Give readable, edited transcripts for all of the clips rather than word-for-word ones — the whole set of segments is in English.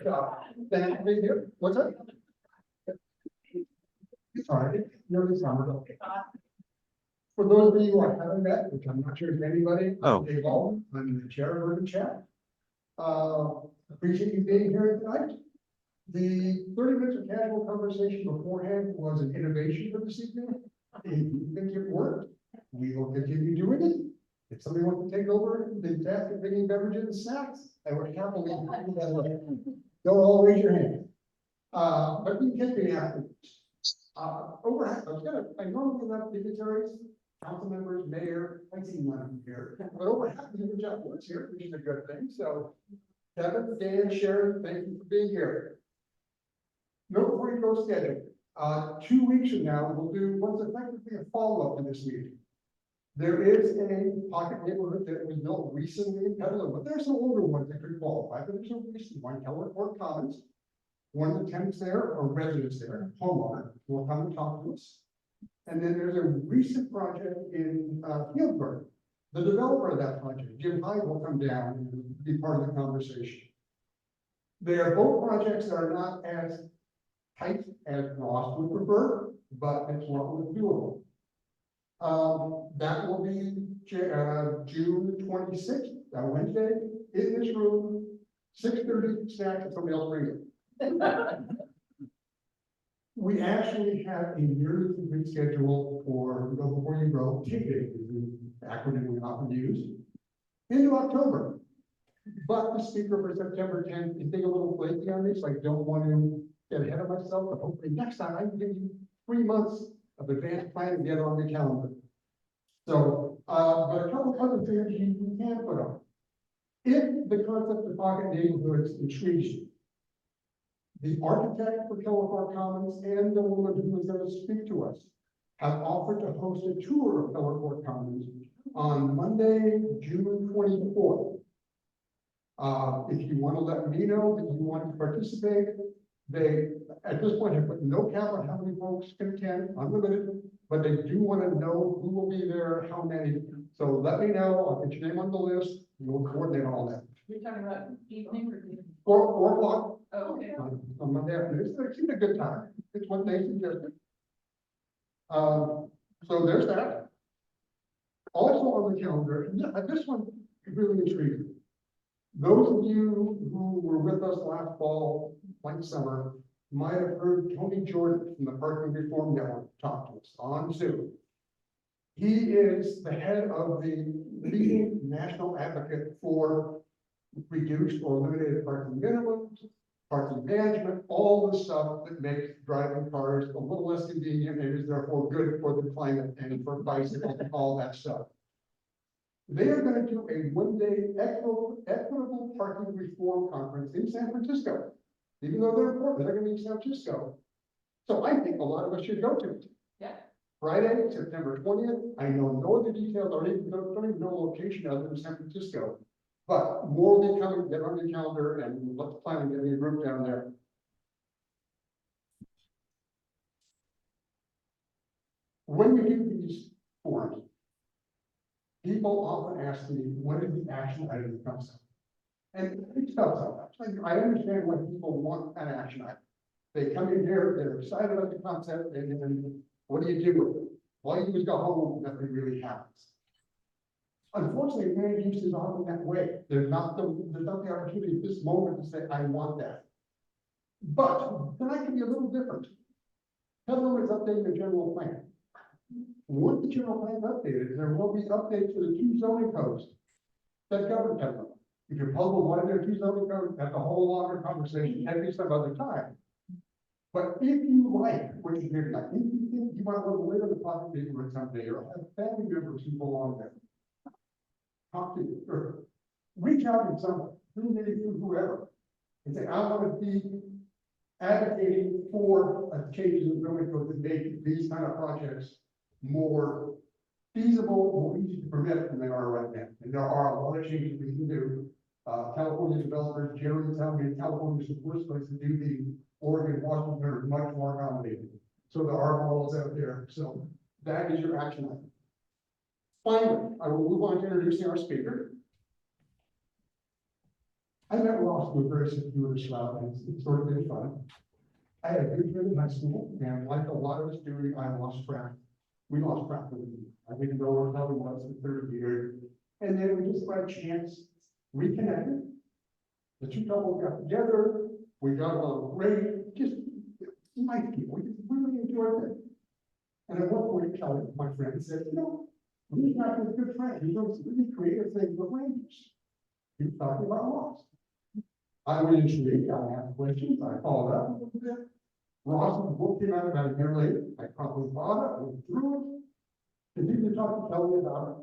Thank you for being here. What's up? Sorry, nearly summer. For those of you who I haven't met, which I'm not sure if anybody, Dave Alden, I'm the chair of Urban Chat. Appreciate you being here tonight. The 30 minutes of casual conversation beforehand was an innovation for this evening. If you think it worked, we will continue doing it. If somebody wants to take over the task of bringing beverages and snacks, I would happily do that. Don't all raise your hand. But we can be afterwards. I normally have dignitaries, council members, mayor, I see none here, but over half of the job was here, which is a good thing. So Kevin, Dan, Sharon, thank you for being here. Note before you go schedule. 2 weeks from now, we'll do what's effectively a follow-up to this meeting. There is a pocket neighborhood that was built recently in Petaluma, but there's some older ones that could qualify, but there's a recent one, Keller Court Commons. One of the tenants there or residents there, homeowner, will come and talk to us. And then there's a recent project in Fieldburg. The developer of that project, Jim Hyde, will come down and be part of the conversation. They are both projects that are not as tight as Ross would prefer, but it's what was doable. That will be June 26th, Wednesday, in this room, 6:30, snack, and somebody else bring it. We actually have a yearly complete schedule for Go Before You Grow, TIGG, is the acronym we often use, into October. But the speaker for September 10th is being a little flaky on this. I don't want to get ahead of myself, but hopefully next time I can give you 3 months of advanced planning to get on the calendar. So, but a couple other things you can put on. If the concept of pocket neighborhoods intrigues you, the architect for Keller Court Commons and the woman who is going to speak to us have offered to host a tour of Keller Court Commons on Monday, June 24th. If you want to let me know that you want to participate, they, at this point, have put no cap on how many folks can attend, unlimited, but they do want to know who will be there, how many. So let me know, I'll get your name on the list, and we'll coordinate all that. You're talking about evening or evening? 4 o'clock. Oh, okay. On Monday afternoon. It's a good time. It's what they suggested. So there's that. Also on the calendar, this one really intrigued me. Those of you who were with us last fall, like summer, might have heard Tony Jordan from the Parking Reform Network talk to us on Zoom. He is the head of the leading national advocate for reduced or eliminated parking minimums, parking management, all the stuff that makes driving cars a little less convenient and is therefore good for the climate and for bicycles and all that stuff. They are going to do a one-day equitable parking reform conference in San Francisco. Even though they're important, they're going to be in San Francisco. So I think a lot of us should go to it. Yeah. Friday, September 20th. I know no other details, don't even know the location other than San Francisco. But more will be coming, get on the calendar, and let's plan on getting a group down there. When we do these forums, people often ask me, what is the action item that comes up? And it spells out. I understand why people want an action item. They come in here, they're excited about the concept, and then what do you do with it? All you do is go home, nothing really happens. Unfortunately, land use is often that way. There's not the opportunity at this moment to say, I want that. But tonight can be a little different. Petaluma is updating the general plan. Once the general plan is updated, there will be updates to the 2 zoning codes that govern Petaluma. If you're puzzled why there are 2 zoning codes, that's a whole longer conversation, maybe some other time. But if you like what you hear tonight, if you think you might want to live in a pocket neighborhood someday or have family members who belong there, talk to you, or reach out to someone, whoever, and say, I want to be advocating for a changes in zoning code that make these kind of projects more feasible, more easy to permit than they are right now. And there are a lot of changes we can do. California developers generally tell me California is the worst place to do the Oregon, Washington are much more accommodating. So there are models out there. So that is your action item. Finally, I will move on to introducing our speaker. I met Ross through a very circuitous route, and it's sort of been fun. I had a good friend in high school, and like a lot of us do, I lost track. We lost track of him. I didn't know where the hell he was for 30 years. And then we just by chance reconnected. The two couples got together. We got along great. Just nice people. We just really enjoyed it. And at one point, Kelly, my friend, said, you know, we've got this good friend. He does really creative things with Rangers. He was talking about Ross. I was intrigued. I asked questions. I followed up a little bit. Ross's book came out about a year later. I probably bought it, went through it, continued to talk to Kelly about it.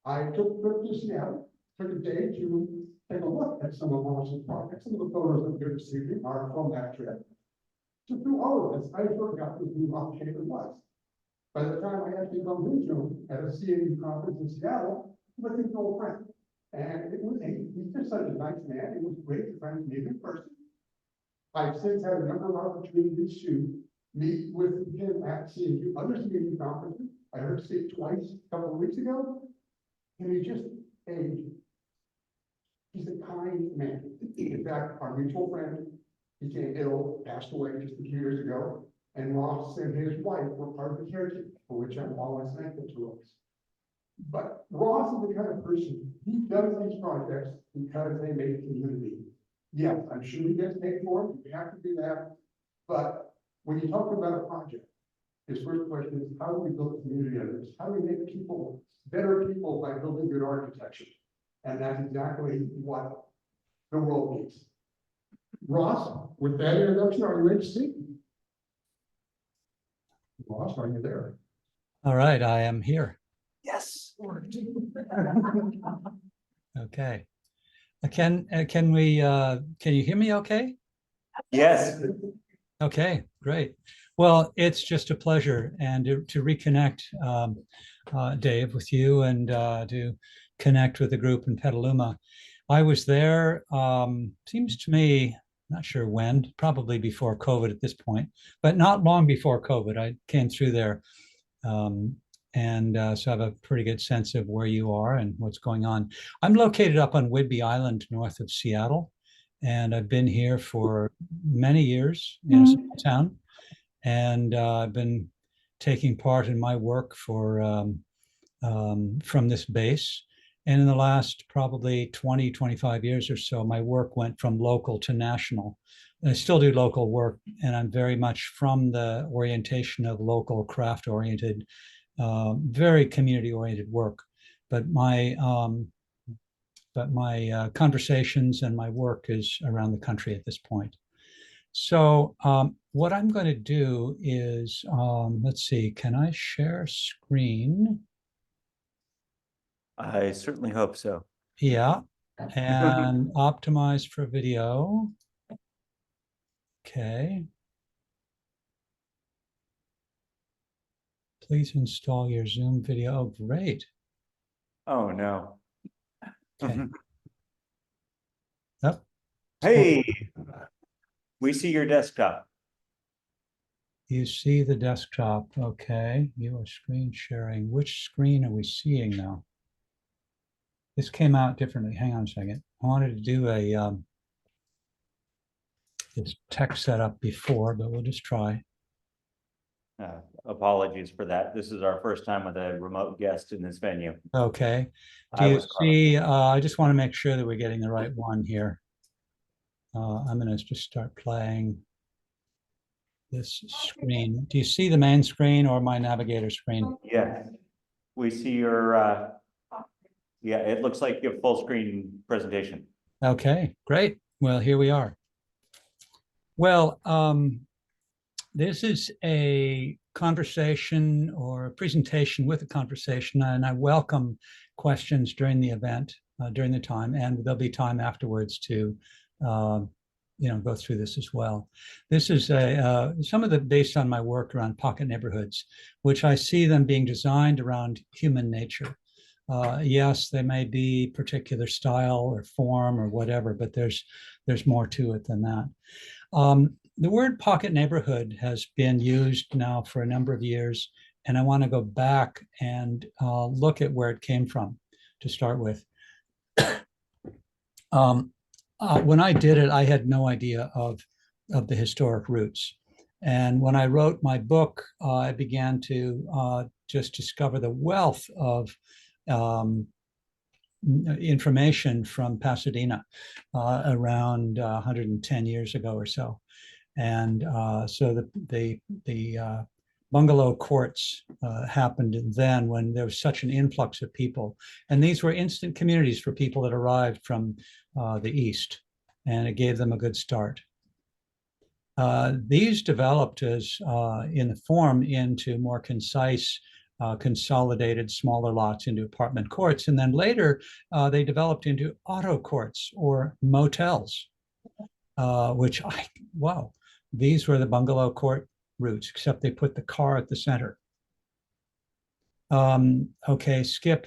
I took a trip to Seattle, took a day to take a look at some of Ross's projects. Some of the photos that you're receiving are from that trip. So through all of this, I forgot who Ross Chapin was. By the time I actually bumped into him at a CAU conference in Seattle, he was an old friend. And it was he's just such a nice man. It was great to finally meet him in person. I've since had a number of opportunities to meet with him at CAU, other CAU conferences. I heard speak twice a couple of weeks ago. And he's a kind man. In fact, our mutual friend became ill, passed away just a few years ago. And Ross and his wife were part of the caretaking, for which I'm always thankful to Ross. But Ross is the kind of person, he does these projects because they make community. Yes, I'm sure he gets paid for it, you have to do that. But when you talk about a project, his first question is, how do we build a community out of this? How do we make people better people by building good architecture? And that's exactly what the world needs. Ross, with that introduction, are you ready to speak? Ross, are you there? All right, I am here. Yes. Okay. Can you hear me okay? Yes. Okay, great. Well, it's just a pleasure and to reconnect, Dave, with you and to connect with the group in Petaluma. I was there, seems to me, not sure when, probably before COVID at this point, but not long before COVID. I came through there. So I have a pretty good sense of where you are and what's going on. I'm located up on Whidbey Island, north of Seattle, and I've been here for many years in a small town, and I've been taking part in my work from this base. And in the last probably 20, 25 years or so, my work went from local to national. I still do local work, and I'm very much from the orientation of local craft-oriented, very community-oriented work. But my conversations and my work is around the country at this point. So what I'm going to do is, let's see, can I share screen? I certainly hope so. Yeah, and optimize for video. Okay. Please install your Zoom video. Oh, great. Oh, no. Okay. Yep. Hey, we see your desktop. You see the desktop. Okay. You are screen sharing. Which screen are we seeing now? This came out differently. Hang on a second. I wanted to do a this text setup before, but we'll just try. Apologies for that. This is our first time with a remote guest in this venue. Okay. Do you see, I just want to make sure that we're getting the right one here. I'm going to just start playing this screen. Do you see the main screen or my navigator screen? Yes. We see your, yeah, it looks like a full screen presentation. Okay, great. Well, here we are. Well, this is a conversation or a presentation with a conversation, and I welcome questions during the event, during the time, and there'll be time afterwards to, go through this as well. This is some of the based on my work around pocket neighborhoods, which I see them being designed around human nature. Yes, they may be particular style or form or whatever, but there's more to it than that. The word pocket neighborhood has been used now for a number of years, and I want to go back and look at where it came from to start with. When I did it, I had no idea of the historic roots. And when I wrote my book, I began to just discover the wealth of um, information from Pasadena around 110 years ago or so. And so the bungalow courts happened then when there was such an influx of people. And these were instant communities for people that arrived from the East, and it gave them a good start. These developed as in the form into more concise, consolidated smaller lots into apartment courts. And then later they developed into auto courts or motels, which wow, these were the bungalow court routes, except they put the car at the center. Okay, skip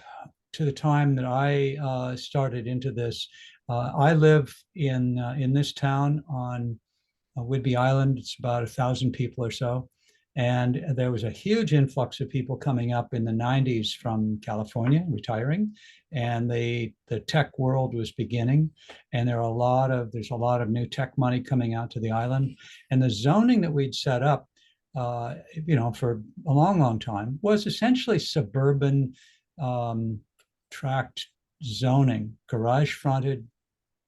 to the time that I started into this. I live in this town on Whidbey Island. It's about 1,000 people or so. And there was a huge influx of people coming up in the 90s from California, retiring, and the tech world was beginning. And there's a lot of new tech money coming out to the island. And the zoning that we'd set up, for a long, long time was essentially suburban tract zoning, garage fronted,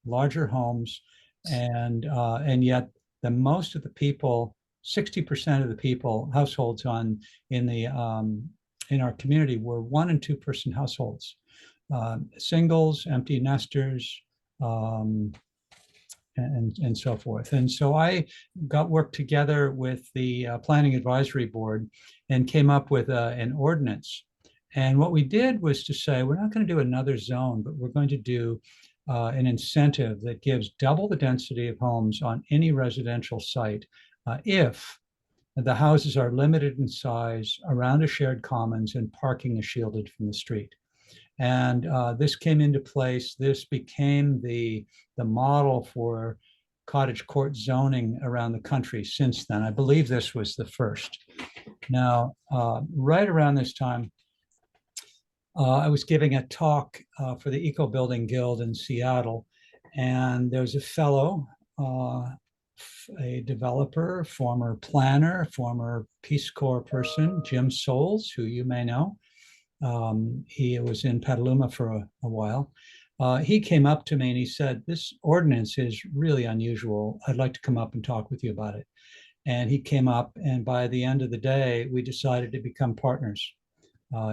larger homes, and yet the most of the people, 60% of the people, households in our community were 1 and 2 person households, singles, empty nesters, and so forth. And so I worked together with the Planning Advisory Board and came up with an ordinance. And what we did was to say, we're not going to do another zone, but we're going to do an incentive that gives double the density of homes on any residential site if the houses are limited in size around a shared commons and parking is shielded from the street. And this came into place. This became the model for cottage court zoning around the country since then. I believe this was the first. Now, right around this time, I was giving a talk for the Eco Building Guild in Seattle, and there was a fellow, a developer, former planner, former Peace Corps person, Jim Souls, who you may know. He was in Petaluma for a while. He came up to me and he said, "This ordinance is really unusual. I'd like to come up and talk with you about it." And he came up, and by the end of the day, we decided to become partners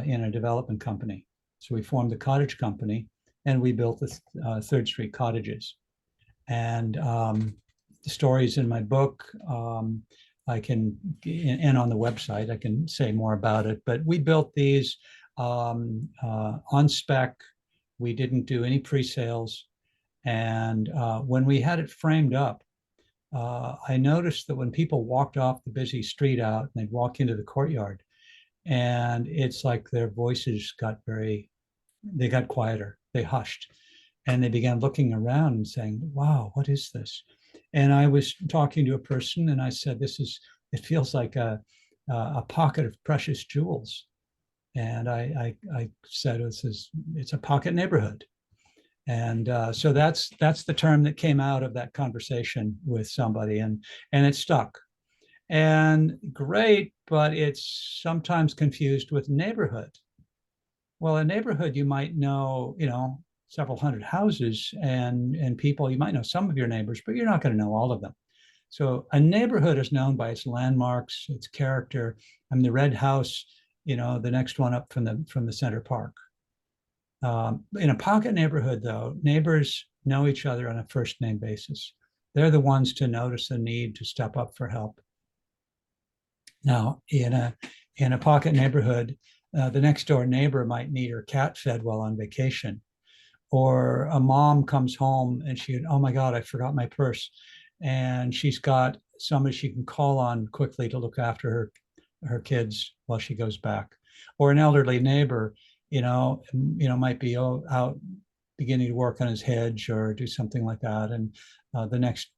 in a development company. So we formed the cottage company, and we built the Third Street cottages. And the stories in my book, I can, and on the website, I can say more about it. But we built these on spec. We didn't do any pre-sales. And when we had it framed up, I noticed that when people walked off the busy street out and they'd walk into the courtyard, and it's like their voices they got quieter, they hushed, and they began looking around and saying, "Wow, what is this?" And I was talking to a person and I said, it feels like a pocket of precious jewels. And I said, it's a pocket neighborhood. And so that's the term that came out of that conversation with somebody, and it stuck. And great, but it's sometimes confused with neighborhood. Well, a neighborhood, you might know, several hundred houses and people. You might know some of your neighbors, but you're not going to know all of them. So a neighborhood is known by its landmarks, its character. The red house, the next one up from the center park. In a pocket neighborhood, though, neighbors know each other on a first name basis. They're the ones to notice the need to step up for help. Now, in a pocket neighborhood, the next door neighbor might need her cat fed while on vacation, or a mom comes home and oh my God, I forgot my purse, and she's got somebody she can call on quickly to look after her kids while she goes back. Or an elderly neighbor, might be out beginning to work on his hedge or do something like that, and the next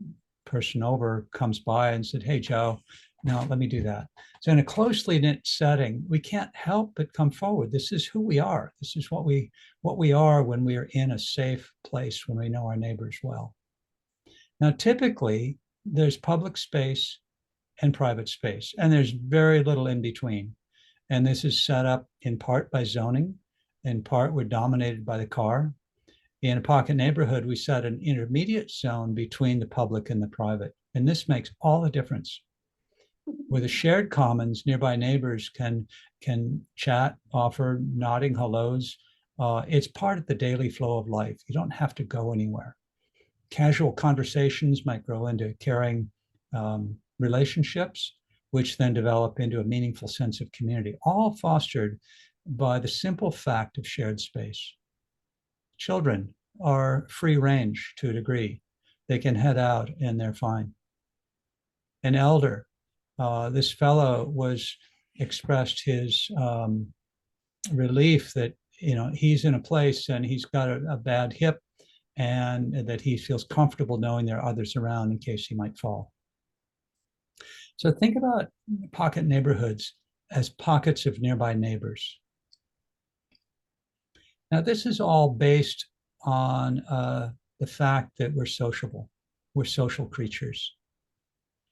person over comes by and said, "Hey, Joe, now let me do that." So in a closely knit setting, we can't help but come forward. This is who we are. This is what we are when we are in a safe place, when we know our neighbors well. Now, typically, there's public space and private space, and there's very little in between. And this is set up in part by zoning, in part we're dominated by the car. In a pocket neighborhood, we set an intermediate zone between the public and the private. And this makes all the difference. With a shared commons, nearby neighbors can chat, offer nodding hellos. It's part of the daily flow of life. You don't have to go anywhere. Casual conversations might grow into caring relationships, which then develop into a meaningful sense of community, all fostered by the simple fact of shared space. Children are free range to a degree. They can head out and they're fine. An elder, this fellow was expressed his relief that, you know, he's in a place and he's got a bad hip and that he feels comfortable knowing there are others around in case he might fall. So think about pocket neighborhoods as pockets of nearby neighbors. Now, this is all based on the fact that we're sociable. We're social creatures.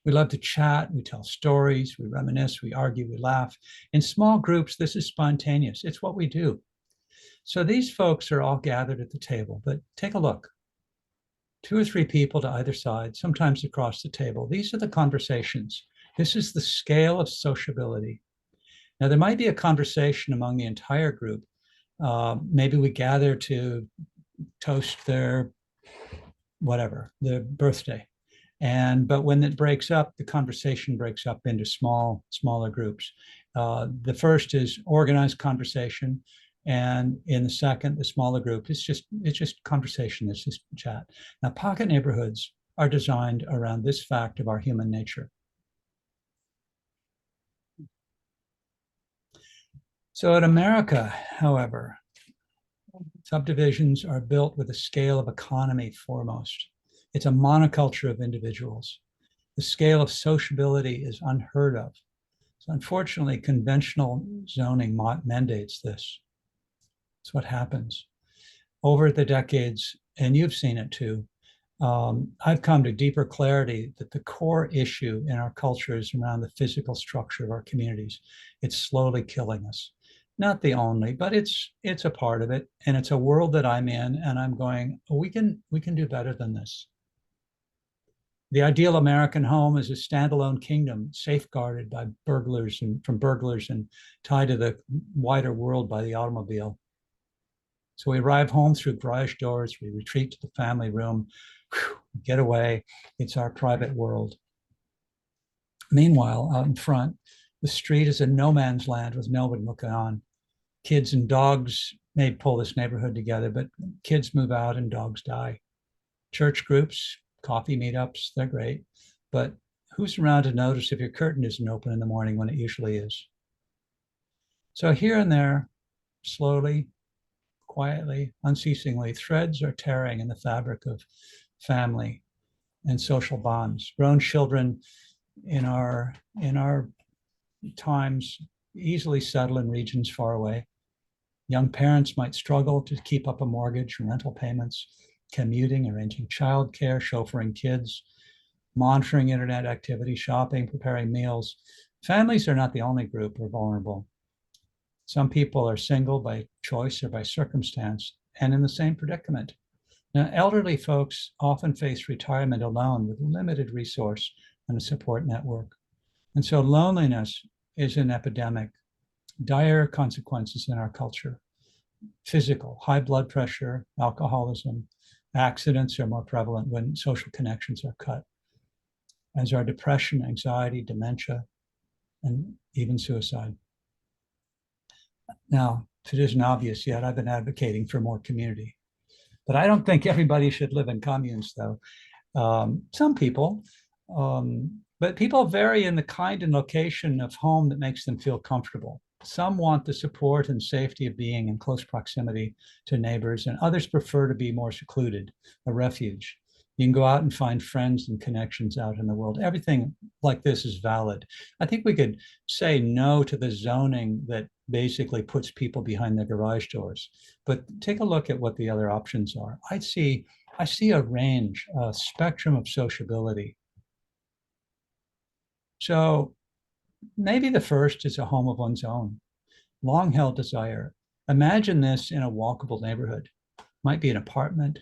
We love to chat, we tell stories, we reminisce, we argue, we laugh. In small groups, this is spontaneous. It's what we do. So these folks are all gathered at the table, but take a look. 2 or 3 people to either side, sometimes across the table. These are the conversations. This is the scale of sociability. Now, there might be a conversation among the entire group. Maybe we gather to toast their whatever, their birthday. But when it breaks up, the conversation breaks up into smaller groups. The first is organized conversation. And in the second, the smaller group, it's just conversation, it's just chat. Now, pocket neighborhoods are designed around this fact of our human nature. So in America, however, subdivisions are built with a scale of economy foremost. It's a monoculture of individuals. The scale of sociability is unheard of. So unfortunately, conventional zoning mandates this. It's what happens. Over the decades, and you've seen it too, I've come to deeper clarity that the core issue in our culture is around the physical structure of our communities. It's slowly killing us. Not the only, but it's a part of it. And it's a world that I'm in, and I'm going, oh, we can do better than this. The ideal American home is a standalone kingdom, safeguarded by burglars and tied to the wider world by the automobile. So we arrive home through garage doors, we retreat to the family room, get away, it's our private world. Meanwhile, out in front, the street is a no man's land with nobody looking on. Kids and dogs may pull this neighborhood together, but kids move out and dogs die. Church groups, coffee meetups, they're great, but who's around to notice if your curtain isn't open in the morning when it usually is? So here and there, slowly, quietly, unceasingly, threads are tearing in the fabric of family and social bonds. Grown children in our times easily settle in regions far away. Young parents might struggle to keep up a mortgage, rental payments, commuting, arranging childcare, chauffeuring kids, monitoring internet activity, shopping, preparing meals. Families are not the only group who are vulnerable. Some people are single by choice or by circumstance and in the same predicament. Now, elderly folks often face retirement alone with limited resource and a support network. And so loneliness is an epidemic, dire consequences in our culture. Physical, high blood pressure, alcoholism, accidents are more prevalent when social connections are cut, as are depression, anxiety, dementia, and even suicide. Now, if it isn't obvious yet, I've been advocating for more community. But I don't think everybody should live in communes, though. Some people, but people vary in the kind and location of home that makes them feel comfortable. Some want the support and safety of being in close proximity to neighbors, and others prefer to be more secluded, a refuge. You can go out and find friends and connections out in the world. Everything like this is valid. I think we could say no to the zoning that basically puts people behind their garage doors. But take a look at what the other options are. I see a range, a spectrum of sociability. So maybe the first is a home of one's own, long-held desire. Imagine this in a walkable neighborhood. Might be an apartment,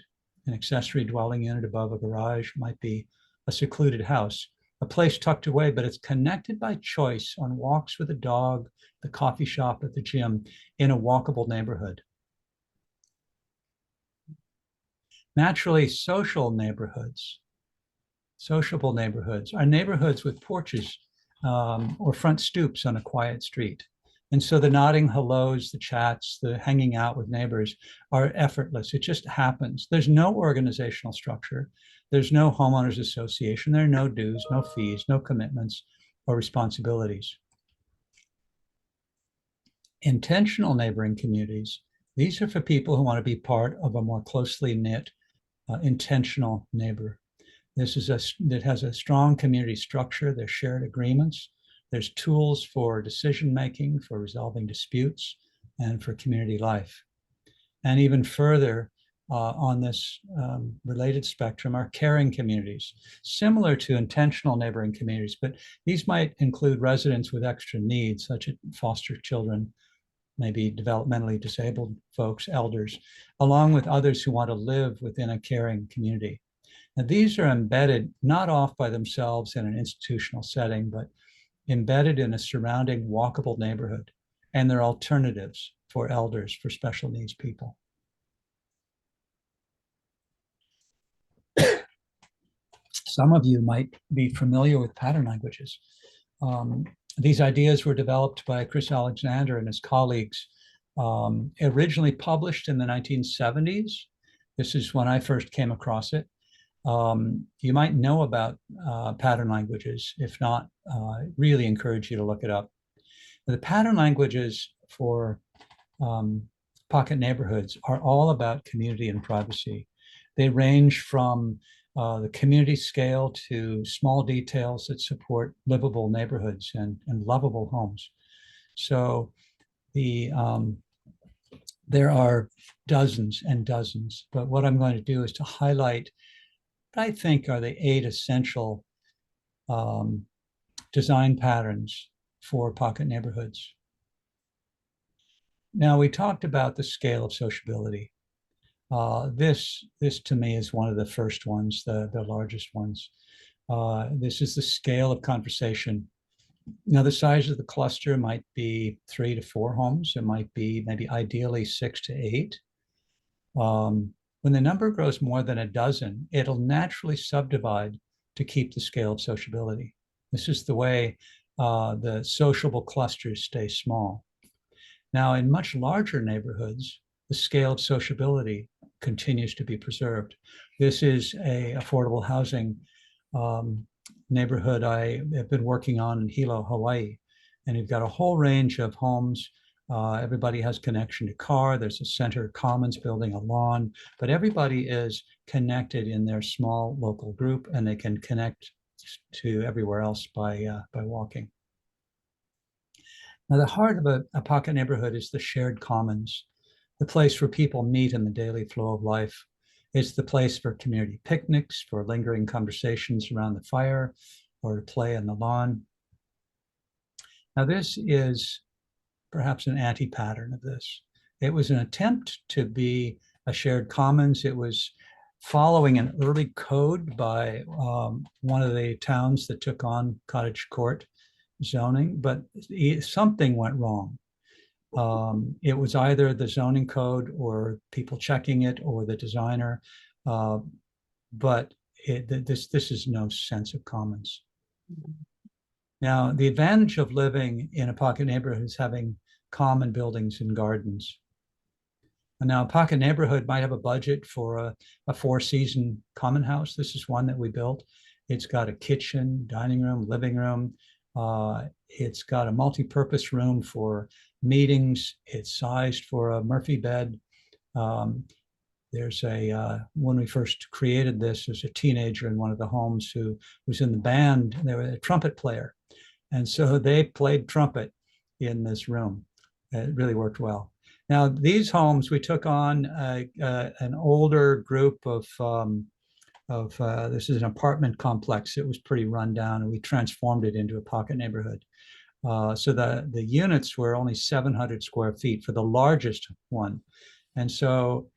an accessory dwelling unit above a garage, might be a secluded house, a place tucked away, but it's connected by choice on walks with a dog, the coffee shop, at the gym, in a walkable neighborhood. Naturally, sociable neighborhoods are neighborhoods with porches or front stoops on a quiet street. And so the nodding hellos, the chats, the hanging out with neighbors are effortless. It just happens. There's no organizational structure. There's no homeowners association. There are no dues, no fees, no commitments or responsibilities. Intentional neighboring communities, these are for people who want to be part of a more closely knit, intentional neighbor. That has a strong community structure. There's shared agreements. There's tools for decision-making, for resolving disputes, and for community life. And even further on this related spectrum are caring communities, similar to intentional neighboring communities, but these might include residents with extra needs, such as foster children, maybe developmentally disabled folks, elders, along with others who want to live within a caring community. Now, these are embedded not off by themselves in an institutional setting, but embedded in a surrounding walkable neighborhood, and they're alternatives for elders, for special needs people. Some of you might be familiar with pattern languages. These ideas were developed by Chris Alexander and his colleagues, originally published in the 1970s. This is when I first came across it. You might know about pattern languages. If not, I really encourage you to look it up. The pattern languages for pocket neighborhoods are all about community and privacy. They range from the community scale to small details that support livable neighborhoods and lovable homes. So there are dozens and dozens, but what I'm going to do is to highlight what I think are the 8 essential design patterns for pocket neighborhoods. Now, we talked about the scale of sociability. This to me is one of the first ones, the largest ones. This is the scale of conversation. Now, the size of the cluster might be 3 to 4 homes. It might be maybe ideally 6 to 8. When the number grows more than a dozen, it'll naturally subdivide to keep the scale of sociability. This is the way the sociable clusters stay small. Now, in much larger neighborhoods, the scale of sociability continues to be preserved. This is a affordable housing neighborhood I have been working on in Hilo, Hawaii. And you've got a whole range of homes. Everybody has connection to car. There's a center commons building, a lawn, but everybody is connected in their small local group, and they can connect to everywhere else by walking. Now, the heart of a pocket neighborhood is the shared commons, the place where people meet in the daily flow of life. It's the place for community picnics, for lingering conversations around the fire, or to play on the lawn. Now, this is perhaps an anti-pattern of this. It was an attempt to be a shared commons. It was following an early code by one of the towns that took on cottage court zoning, but something went wrong. It was either the zoning code or people checking it or the designer, but this is no sense of commons. Now, the advantage of living in a pocket neighborhood is having common buildings and gardens. And now, a pocket neighborhood might have a budget for a 4-season common house. This is one that we built. It's got a kitchen, dining room, living room. It's got a multi-purpose room for meetings. It's sized for a Murphy bed. There's when we first created this, there's a teenager in one of the homes who was in the band. They were a trumpet player. And so they played trumpet in this room. It really worked well. Now, these homes, we took on an older group of this is an apartment complex. It was pretty run down, and we transformed it into a pocket neighborhood. So the units were only 700 square feet for the largest one. And so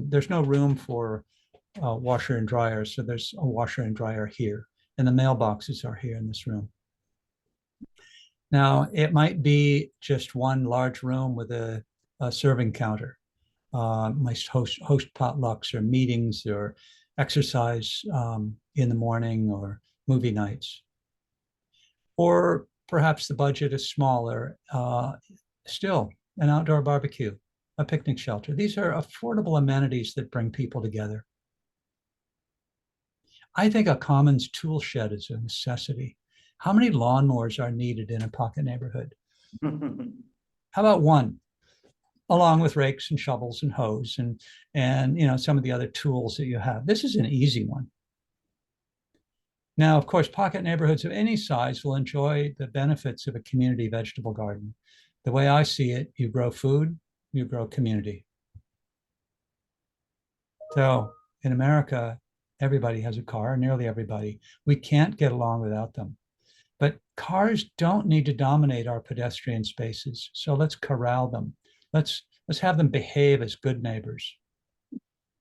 there's no room for washer and dryer. So there's a washer and dryer here, and the mailboxes are here in this room. Now, it might be just one large room with a serving counter. My host potlucks or meetings or exercise in the morning or movie nights. Or perhaps the budget is smaller, still an outdoor barbecue, a picnic shelter. These are affordable amenities that bring people together. I think a commons tool shed is a necessity. How many lawnmowers are needed in a pocket neighborhood? How about one, along with rakes and shovels and hose and some of the other tools that you have? This is an easy one. Now, of course, pocket neighborhoods of any size will enjoy the benefits of a community vegetable garden. The way I see it, you grow food, you grow community. So in America, everybody has a car, nearly everybody. We can't get along without them. But cars don't need to dominate our pedestrian spaces. So let's corral them. Let's have them behave as good neighbors.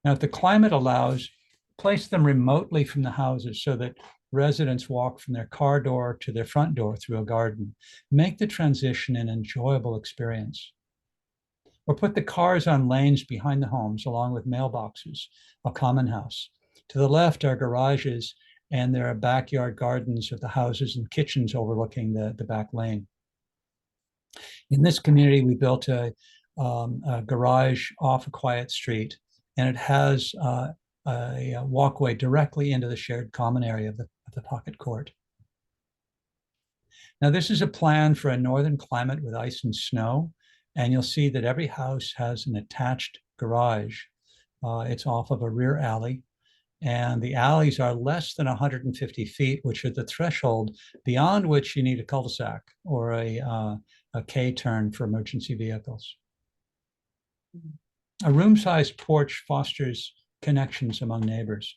Now, if the climate allows, place them remotely from the houses so that residents walk from their car door to their front door through a garden. Make the transition an enjoyable experience. Or put the cars on lanes behind the homes along with mailboxes, a common house. To the left are garages, and there are backyard gardens of the houses and kitchens overlooking the back lane. In this community, we built a garage off a quiet street, and it has a walkway directly into the shared common area of the pocket court. Now, this is a plan for a northern climate with ice and snow, and you'll see that every house has an attached garage. It's off of a rear alley, and the alleys are less than 150 feet, which are the threshold beyond which you need a cul-de-sac or a K-turn for emergency vehicles. A room-sized porch fosters connections among neighbors.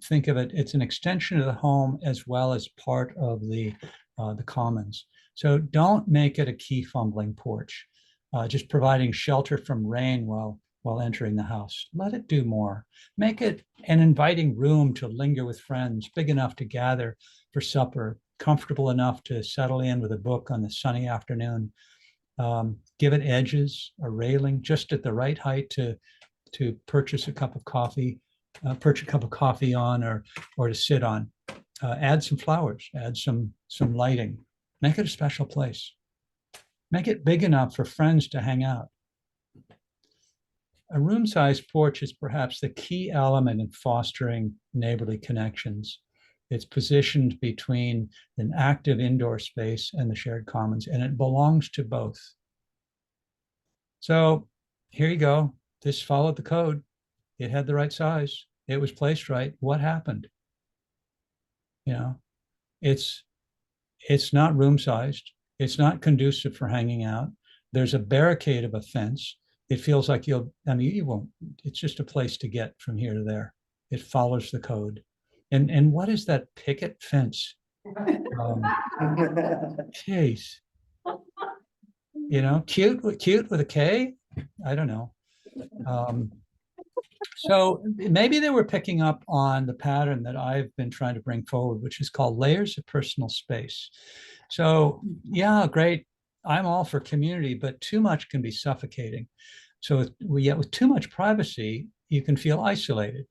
Think of it, it's an extension of the home as well as part of the commons. So don't make it a key fumbling porch, just providing shelter from rain while entering the house. Let it do more. Make it an inviting room to linger with friends, big enough to gather for supper, comfortable enough to settle in with a book on the sunny afternoon. Give it edges, a railing just at the right height to purchase a cup of coffee on or to sit on. Add some flowers, add some lighting. Make it a special place. Make it big enough for friends to hang out. A room-sized porch is perhaps the key element in fostering neighborly connections. It's positioned between an active indoor space and the shared commons, and it belongs to both. So here you go. This followed the code. It had the right size. It was placed right. What happened? It's not room-sized. It's not conducive for hanging out. There's a barricade of a fence. It feels like you won't, it's just a place to get from here to there. It follows the code. And what is that picket fence? Jeez. Cute with a K? I don't know. So maybe they were picking up on the pattern that I've been trying to bring forward, which is called layers of personal space. So yeah, great. I'm all for community, but too much can be suffocating. So with too much privacy, you can feel isolated.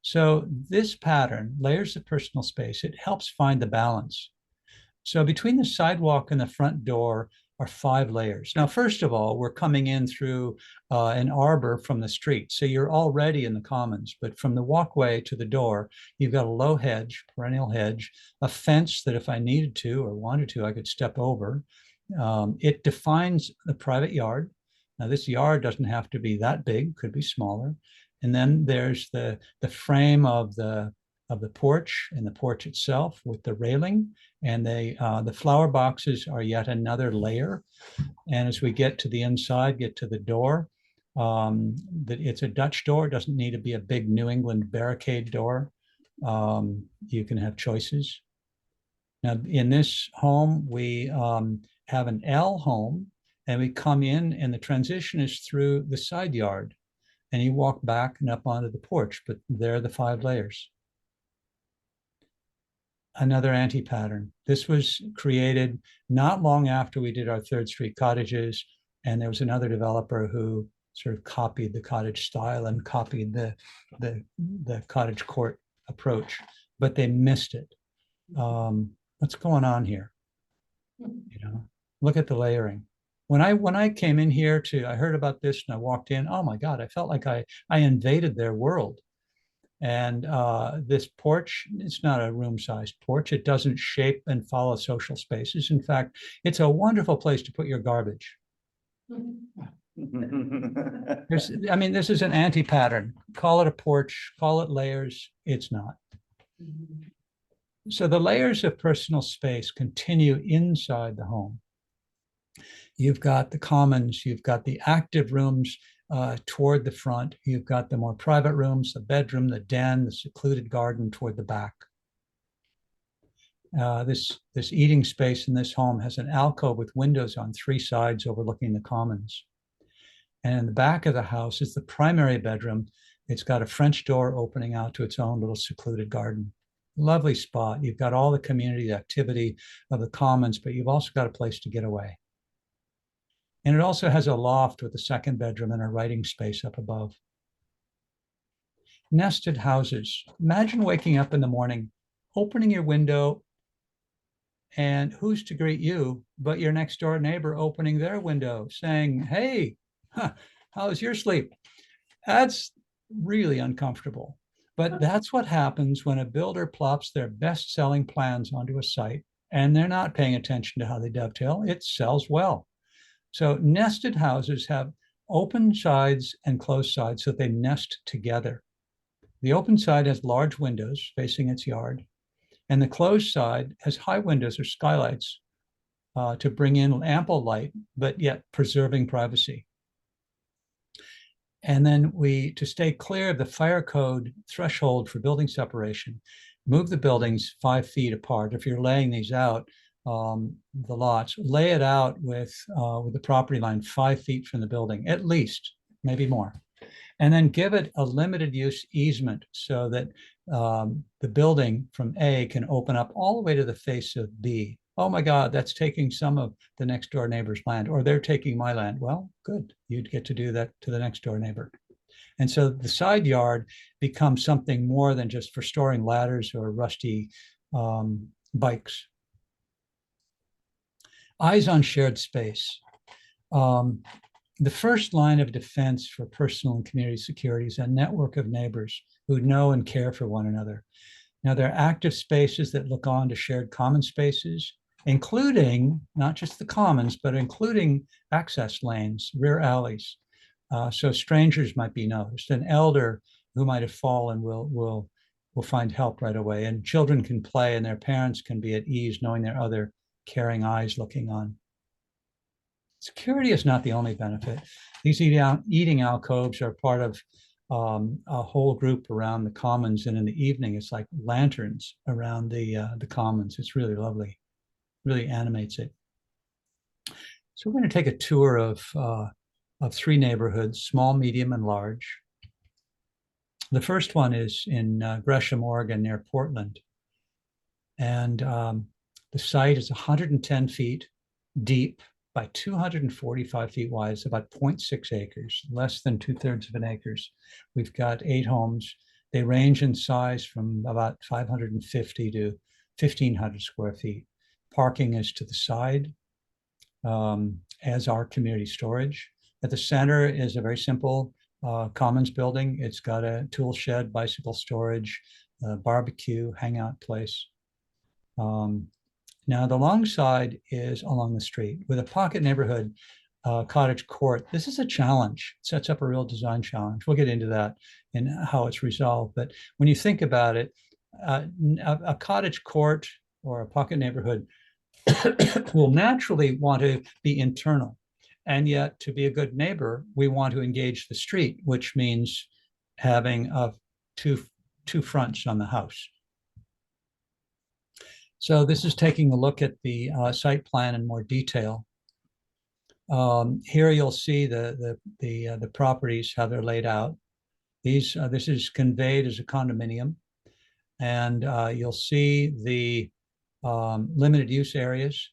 So this pattern, layers of personal space, it helps find the balance. So between the sidewalk and the front door are 5 layers. Now, first of all, we're coming in through an arbor from the street. So you're already in the commons, but from the walkway to the door, you've got a low hedge, perennial hedge, a fence that if I needed to or wanted to, I could step over. It defines the private yard. Now, this yard doesn't have to be that big, could be smaller. And then there's the frame of the porch and the porch itself with the railing, and the flower boxes are yet another layer. And as we get to the inside, get to the door, That it's a Dutch door. It doesn't need to be a big New England barricade door. You can have choices. Now, in this home, we have an L home, and we come in, and the transition is through the side yard, and you walk back and up onto the porch, but there are the 5 layers. Another anti-pattern. This was created not long after we did our 3rd Street cottages, and there was another developer who sort of copied the cottage style and copied the cottage court approach, but they missed it. What's going on here? You know, look at the layering. When I came in here I heard about this and I walked in, oh my God, I felt like I invaded their world. And this porch, it's not a room-sized porch. It doesn't shape and follow social spaces. In fact, it's a wonderful place to put your garbage. I mean, this is an anti-pattern. Call it a porch, call it layers. It's not. So the layers of personal space continue inside the home. You've got the commons, you've got the active rooms toward the front, you've got the more private rooms, the bedroom, the den, the secluded garden toward the back. This eating space in this home has an alcove with windows on 3 sides overlooking the commons. And in the back of the house is the primary bedroom. It's got a French door opening out to its own little secluded garden. Lovely spot. You've got all the community activity of the commons, but you've also got a place to get away. And it also has a loft with a 2nd bedroom and a writing space up above. Nested houses. Imagine waking up in the morning, opening your window, and who's to greet you but your next door neighbor opening their window saying, hey, how's your sleep? That's really uncomfortable. But that's what happens when a builder plops their best-selling plans onto a site and they're not paying attention to how they dovetail. It sells well. So nested houses have open sides and closed sides so they nest together. The open side has large windows facing its yard, and the closed side has high windows or skylights to bring in ample light, but yet preserving privacy. And then to stay clear of the fire code threshold for building separation, move the buildings 5 feet apart. If you're laying these out, the lots, lay it out with the property line 5 feet from the building, at least, maybe more. And then give it a limited use easement so that the building from A can open up all the way to the face of B. Oh my God, that's taking some of the next door neighbor's land, or they're taking my land. Well, good, you'd get to do that to the next door neighbor. And so the side yard becomes something more than just for storing ladders or rusty bikes. Eyes on shared space. The first line of defense for personal and community security is a network of neighbors who know and care for one another. Now, there are active spaces that look on to shared common spaces, including not just the commons, but including access lanes, rear alleys. So strangers might be noticed. An elder who might have fallen will find help right away. And children can play and their parents can be at ease knowing there are other caring eyes looking on. Security is not the only benefit. These eating alcoves are part of a whole group around the commons, and in the evening it's like lanterns around the commons. It's really lovely, really animates it. So we're going to take a tour of 3 neighborhoods, small, medium, and large. The first one is in Gresham, Oregon, near Portland, and the site is 110 feet deep by 245 feet wide. It's about 0.6 acres, less than 2/3 of an acre. We've got 8 homes. They range in size from about 550 to 1,500 square feet. Parking is to the side, as our community storage. At the center is a very simple commons building. It's got a tool shed, bicycle storage, barbecue, hangout place. Now, the long side is along the street with a pocket neighborhood cottage court. This is a challenge. It sets up a real design challenge. We'll get into that and how it's resolved. But when you think about it, a cottage court or a pocket neighborhood will naturally want to be internal. And yet, to be a good neighbor, we want to engage the street, which means having two fronts on the house. So this is taking a look at the site plan in more detail. Here you'll see the properties, how they're laid out. This is conveyed as a condominium, and you'll see the limited use areas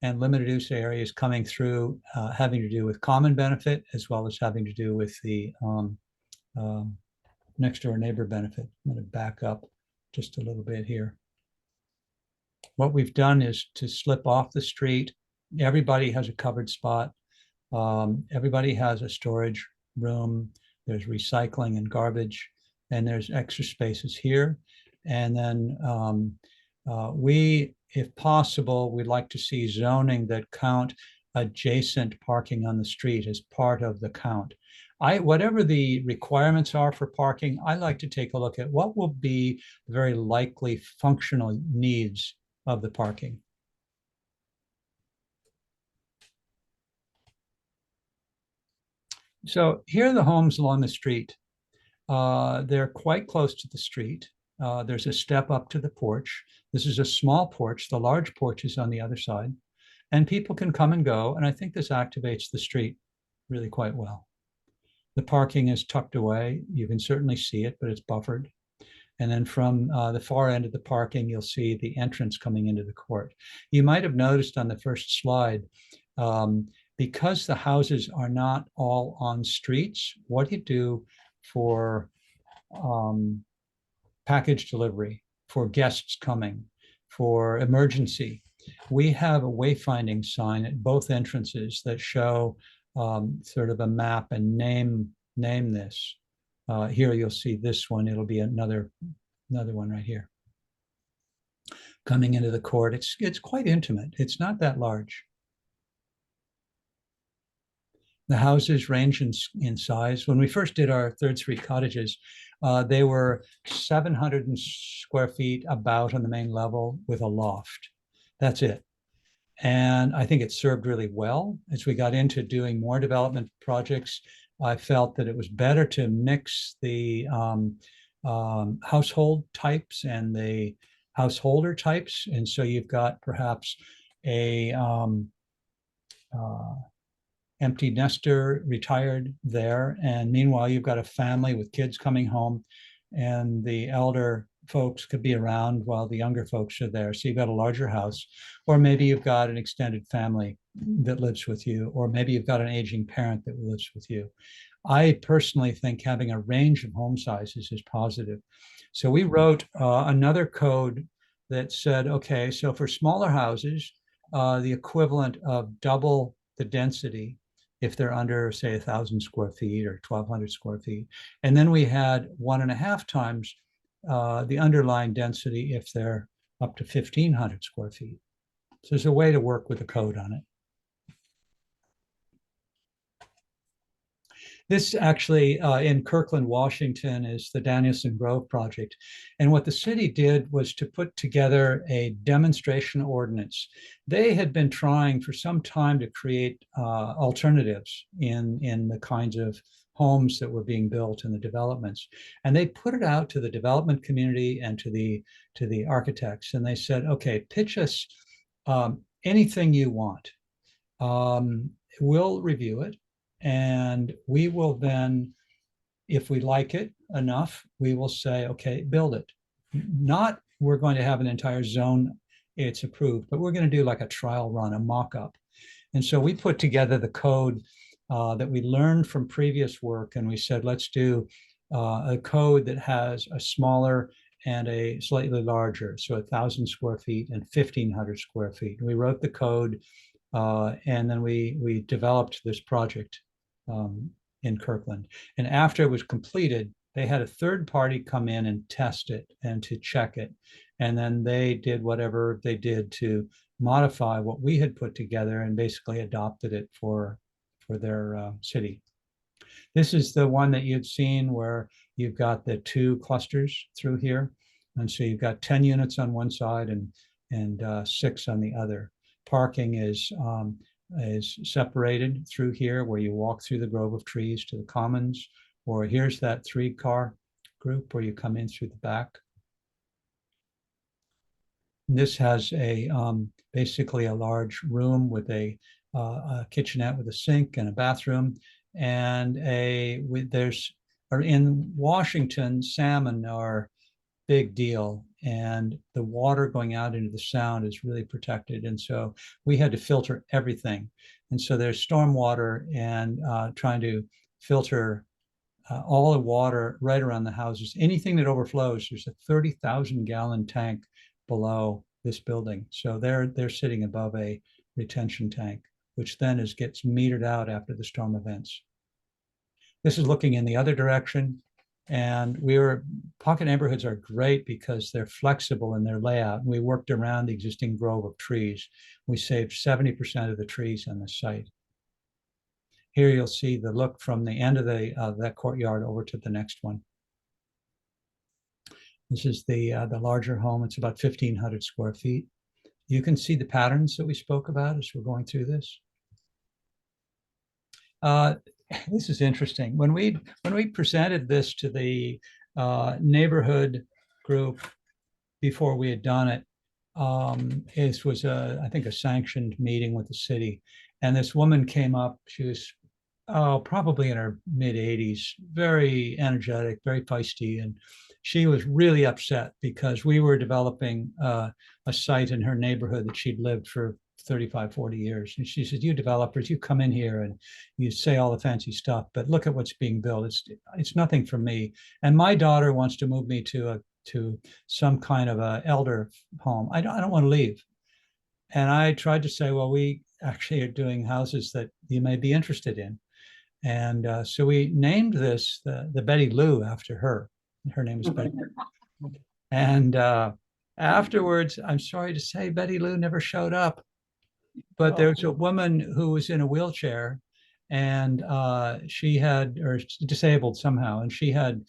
and limited use areas coming through, having to do with common benefit as well as having to do with the next door neighbor benefit. I'm going to back up just a little bit here. What we've done is to slip off the street. Everybody has a covered spot. Everybody has a storage room. There's recycling and garbage, and there's extra spaces here. And then we, if possible, we'd like to see zoning that count adjacent parking on the street as part of the count. Whatever the requirements are for parking, I like to take a look at what will be the very likely functional needs of the parking. So here are the homes along the street. They're quite close to the street. There's a step up to the porch. This is a small porch. The large porch is on the other side. And people can come and go. And I think this activates the street really quite well. The parking is tucked away. You can certainly see it, but it's buffered. And then from the far end of the parking, you'll see the entrance coming into the court. You might have noticed on the first slide, because the houses are not all on streets, what do you do for package delivery, for guests coming, for emergency? We have a wayfinding sign at both entrances that show sort of a map and name this. Here you'll see this one. It'll be another one right here. Coming into the court, it's quite intimate. It's not that large. The houses range in size. When we first did our Third Street cottages, they were 700 square feet about on the main level with a loft. That's it. And I think it served really well. As we got into doing more development projects, I felt that it was better to mix the household types and the householder types. And so you've got perhaps a empty nester retired there. And meanwhile, you've got a family with kids coming home, and the elder folks could be around while the younger folks are there. So you've got a larger house, or maybe you've got an extended family that lives with you, or maybe you've got an aging parent that lives with you. I personally think having a range of home sizes is positive. So we wrote another code that said, okay, so for smaller houses, the equivalent of double the density if they're under, say, 1,000 square feet or 1,200 square feet. And then we had 1.5 times the underlying density if they're up to 1,500 square feet. So there's a way to work with the code on it. This actually in Kirkland, Washington, is the Danielson Grove project. And what the city did was to put together a demonstration ordinance. They had been trying for some time to create alternatives in the kinds of homes that were being built in the developments. And they put it out to the development community and to the architects. And they said, okay, pitch us anything you want. We'll review it. And we will then, if we like it enough, we will say, okay, build it. Not we're going to have an entire zone, it's approved, but we're going to do like a trial run, a mock-up. And so we put together the code that we learned from previous work, and we said, let's do a code that has a smaller and a slightly larger, so 1,000 square feet and 1,500 square feet. We wrote the code, and then we developed this project in Kirkland. And after it was completed, they had a third party come in and test it and to check it. And then they did whatever they did to modify what we had put together and basically adopted it for their city. This is the one that you'd seen where you've got the 2 clusters through here. And so you've got 10 units on one side and 6 on the other. Parking is is separated through here where you walk through the grove of trees to the commons, or here's that 3-car group where you come in through the back. This has a basically a large room with a kitchenette with a sink and a bathroom, and in Washington, salmon are big deal, and the water going out into the sound is really protected, and so we had to filter everything, and so there's stormwater and trying to filter all the water right around the houses. Anything that overflows, there's a 30,000 gallon tank below this building. So they're sitting above a retention tank, which then gets metered out after the storm events. This is looking in the other direction. And pocket neighborhoods are great because they're flexible in their layout. We worked around the existing grove of trees. We saved 70% of the trees on the site. Here you'll see the look from the end of that courtyard over to the next one. This is the larger home. It's about 1,500 square feet. You can see the patterns that we spoke about as we're going through this. This is interesting. When we presented this to the neighborhood group before we had done it, it was I think a sanctioned meeting with the city, and this woman came up. She was probably in her mid-80s, very energetic, very feisty, and she was really upset because we were developing a site in her neighborhood that she'd lived for 35, 40 years. And she said, you developers, you come in here and you say all the fancy stuff, but look at what's being built. It's nothing for me. And my daughter wants to move me to some kind of a elder home. I don't want to leave. And I tried to say, well, we actually are doing houses that you may be interested in. And so we named this the Betty Lou after her. Her name is Betty. And afterwards, I'm sorry to say, Betty Lou never showed up. But there was a woman who was in a wheelchair, and she or disabled somehow, and she had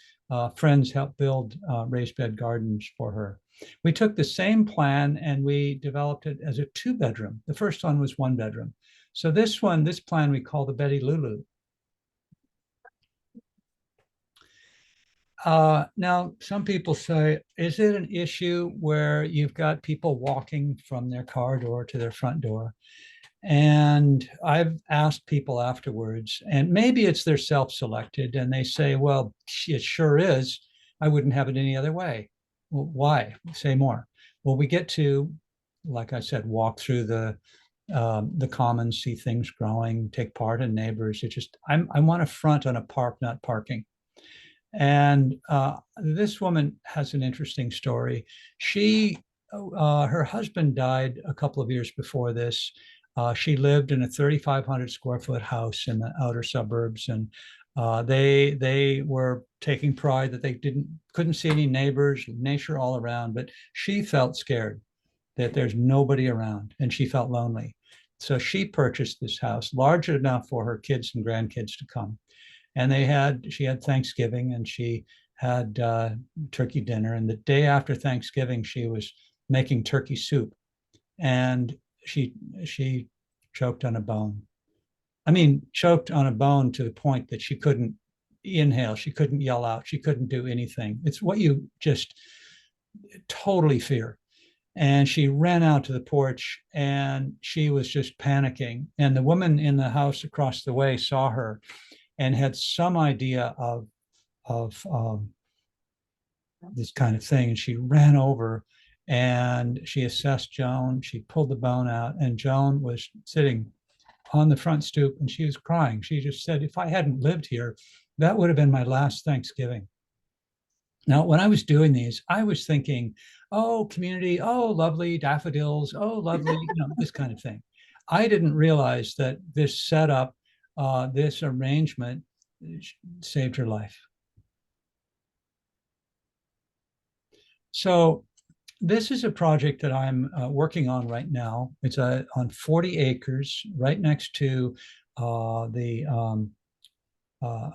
friends help build raised bed gardens for her. We took the same plan and we developed it as a 2-bedroom. The first one was 1 bedroom. So this plan we call the Betty Lulu. Now, some people say, is it an issue where you've got people walking from their car door to their front door? And I've asked people afterwards, and maybe it's they're self-selected, and they say, well, it sure is. I wouldn't have it any other way. Well, why? Say more. Well, we get to, like I said, walk through the commons, see things growing, take part in neighbors. I want to front on a park, not parking. And this woman has an interesting story. Her husband died a couple of years before this. She lived in a 3,500 square foot house in the outer suburbs, and they were taking pride that they couldn't see any neighbors, nature all around, but she felt scared that there's nobody around, and she felt lonely. So she purchased this house, large enough for her kids and grandkids to come. And she had Thanksgiving, and she had turkey dinner. And the day after Thanksgiving, she was making turkey soup, and she choked on a bone. I mean, choked on a bone to the point that she couldn't inhale, she couldn't yell out, she couldn't do anything. It's what you just totally fear. And she ran out to the porch, and she was just panicking. And the woman in the house across the way saw her and had some idea of this kind of thing. And she ran over and she assessed Joan. She pulled the bone out, and Joan was sitting on the front stoop and she was crying. She just said, if I hadn't lived here, that would have been my last Thanksgiving. Now, when I was doing these, I was thinking, oh, community, oh, lovely daffodils, oh, lovely, this kind of thing. I didn't realize that this setup, this arrangement saved her life. So this is a project that I'm working on right now. It's on 40 acres right next to a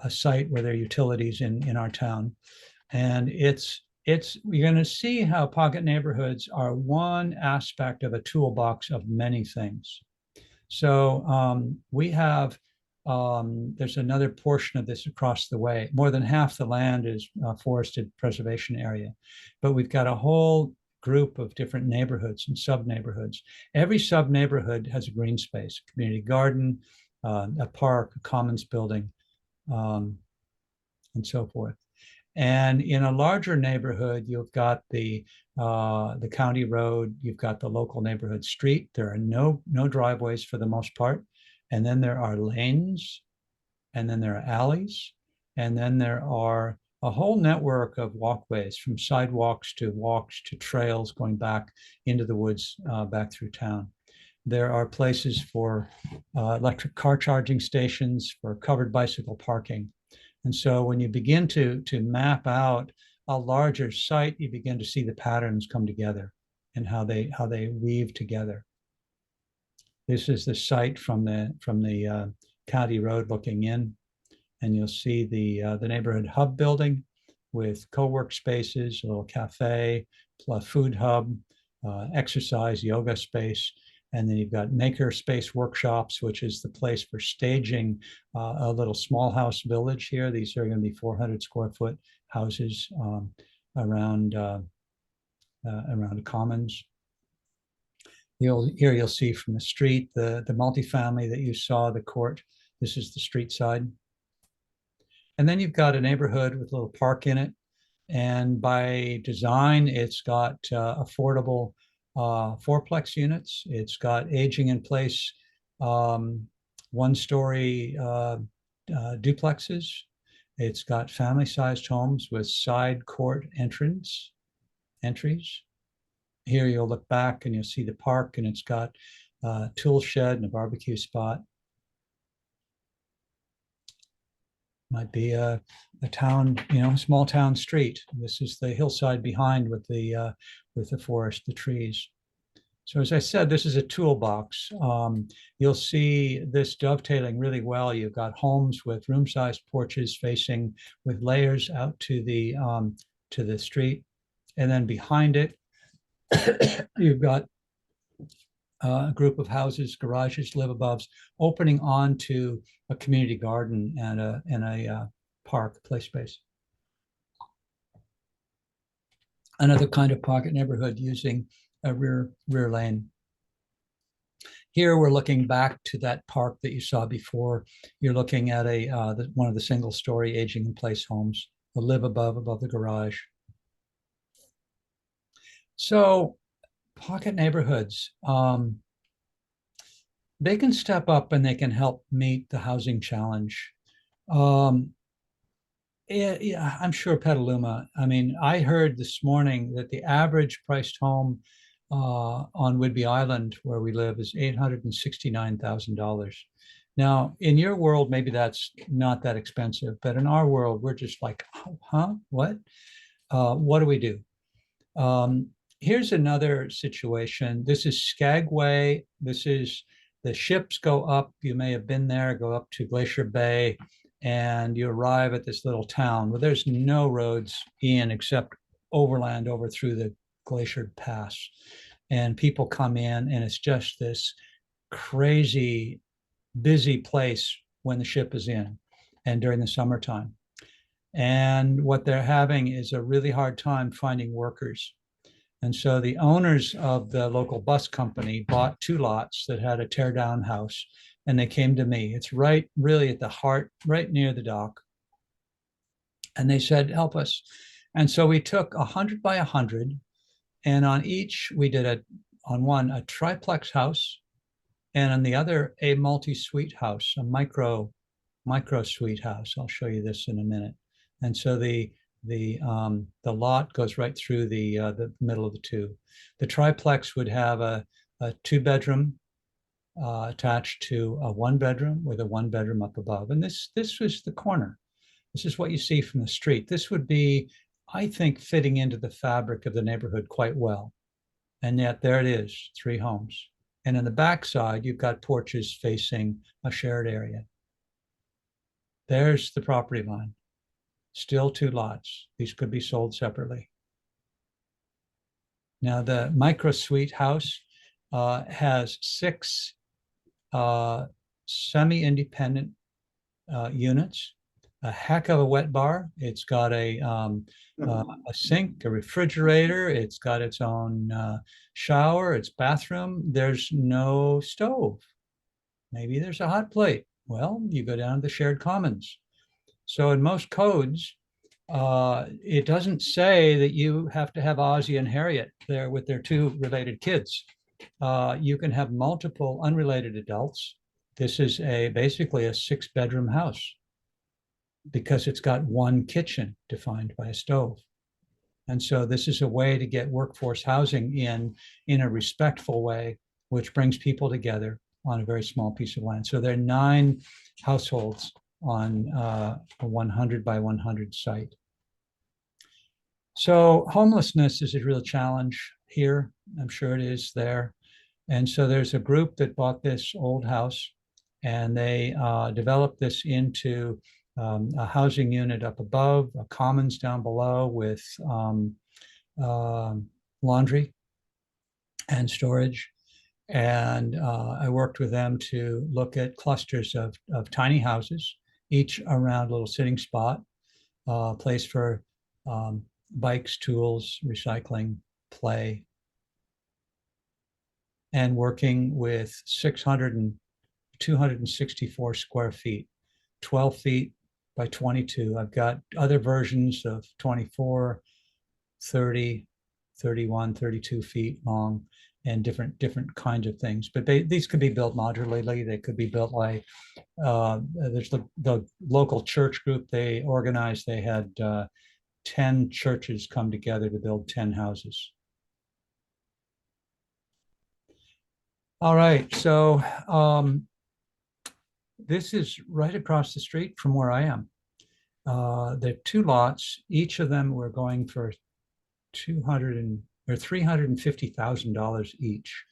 site where there are utilities in our town. And we're going to see how pocket neighborhoods are one aspect of a toolbox of many things. So we have, there's another portion of this across the way. More than half the land is forested preservation area, but we've got a whole group of different neighborhoods and sub-neighborhoods. Every sub-neighborhood has a green space, a community garden, a park, a commons building, and so forth. And in a larger neighborhood, you've got the county road, you've got the local neighborhood street. There are no driveways for the most part. And then there are lanes, and then there are alleys, and then there are a whole network of walkways, from sidewalks to walks to trails going back into the woods, back through town. There are places for electric car charging stations, for covered bicycle parking. And so when you begin to map out a larger site, you begin to see the patterns come together and how they weave together. This is the site from the county road looking in, and you'll see the neighborhood hub building with co-work spaces, a little cafe, plus food hub, exercise, yoga space. And then you've got maker space workshops, which is the place for staging a little small house village here. These are going to be 400 square foot houses around commons. Here you'll see from the street the multifamily that you saw, the court. This is the street side. And then you've got a neighborhood with a little park in it. And by design, it's got affordable fourplex units. It's got aging in place, one-story duplexes. It's got family-sized homes with side court entries. Here you'll look back and you'll see the park, and it's got a tool shed and a barbecue spot. Might be a town, small town street. This is the hillside behind with the forest, the trees. So as I said, this is a toolbox. You'll see this dovetailing really well. You've got homes with room-sized porches facing with layers out to the street, and then behind it, you've got a group of houses, garages, live-above, opening onto a community garden and a park, play space. Another kind of pocket neighborhood using a rear lane. Here we're looking back to that park that you saw before. You're looking at one of the single-story aging in place homes, the live above the garage. So pocket neighborhoods, they can step up and they can help meet the housing challenge. Yeah, I'm sure Petaluma. I mean, I heard this morning that the average priced home on Whidbey Island, where we live, is $869,000. Now, in your world, maybe that's not that expensive, but in our world, we're just like, huh, what? What do we do? Here's another situation. This is Skagway. This is the ships go up. You may have been there, go up to Glacier Bay, and you arrive at this little town where there's no roads in except overland over through the Glacier Pass. And people come in, and it's just this crazy busy place when the ship is in and during the summertime. And what they're having is a really hard time finding workers. And so the owners of the local bus company bought 2 lots that had a tear down house, and they came to me. It's right really at the heart, right near the dock. And they said, help us. And so we took 100 by 100, and on each we did on one a triplex house, and on the other a multi-suite house, a micro suite house. I'll show you this in a minute. And so the lot goes right through the middle of the two. The triplex would have a 2-bedroom attached to a 1-bedroom with a 1-bedroom up above. And this was the corner. This is what you see from the street. This would be, I think, fitting into the fabric of the neighborhood quite well. And yet there it is, 3 homes. And in the backside, you've got porches facing a shared area. There's the property line. Still 2 lots. These could be sold separately. Now the micro suite house has 6 semi-independent units, a heck of a wet bar. It's got a sink, a refrigerator. It's got its own shower, its bathroom. There's no stove. Maybe there's a hot plate. Well, you go down to the shared commons. So in most codes, it doesn't say that you have to have Ozzie and Harriet there with their two related kids. You can have multiple unrelated adults. This is basically a 6-bedroom house because it's got one kitchen defined by a stove. And so this is a way to get workforce housing in a respectful way, which brings people together on a very small piece of land. So there are 9 households on a 100 by 100 site. So homelessness is a real challenge here. I'm sure it is there. And so there's a group that bought this old house, and they developed this into a housing unit up above, a commons down below with laundry and storage. And I worked with them to look at clusters of tiny houses, each around a little sitting spot, place for bikes, tools, recycling, play, and working with 264 square feet, 12 feet by 22. I've got other versions of 24, 30, 31, 32 feet long, and different kinds of things. But these could be built modularly. They could be built like, there's the local church group they organized. They had 10 churches come together to build 10 houses. All right, so this is right across the street from where I am. There are 2 lots. Each of them were going for $350,000 each.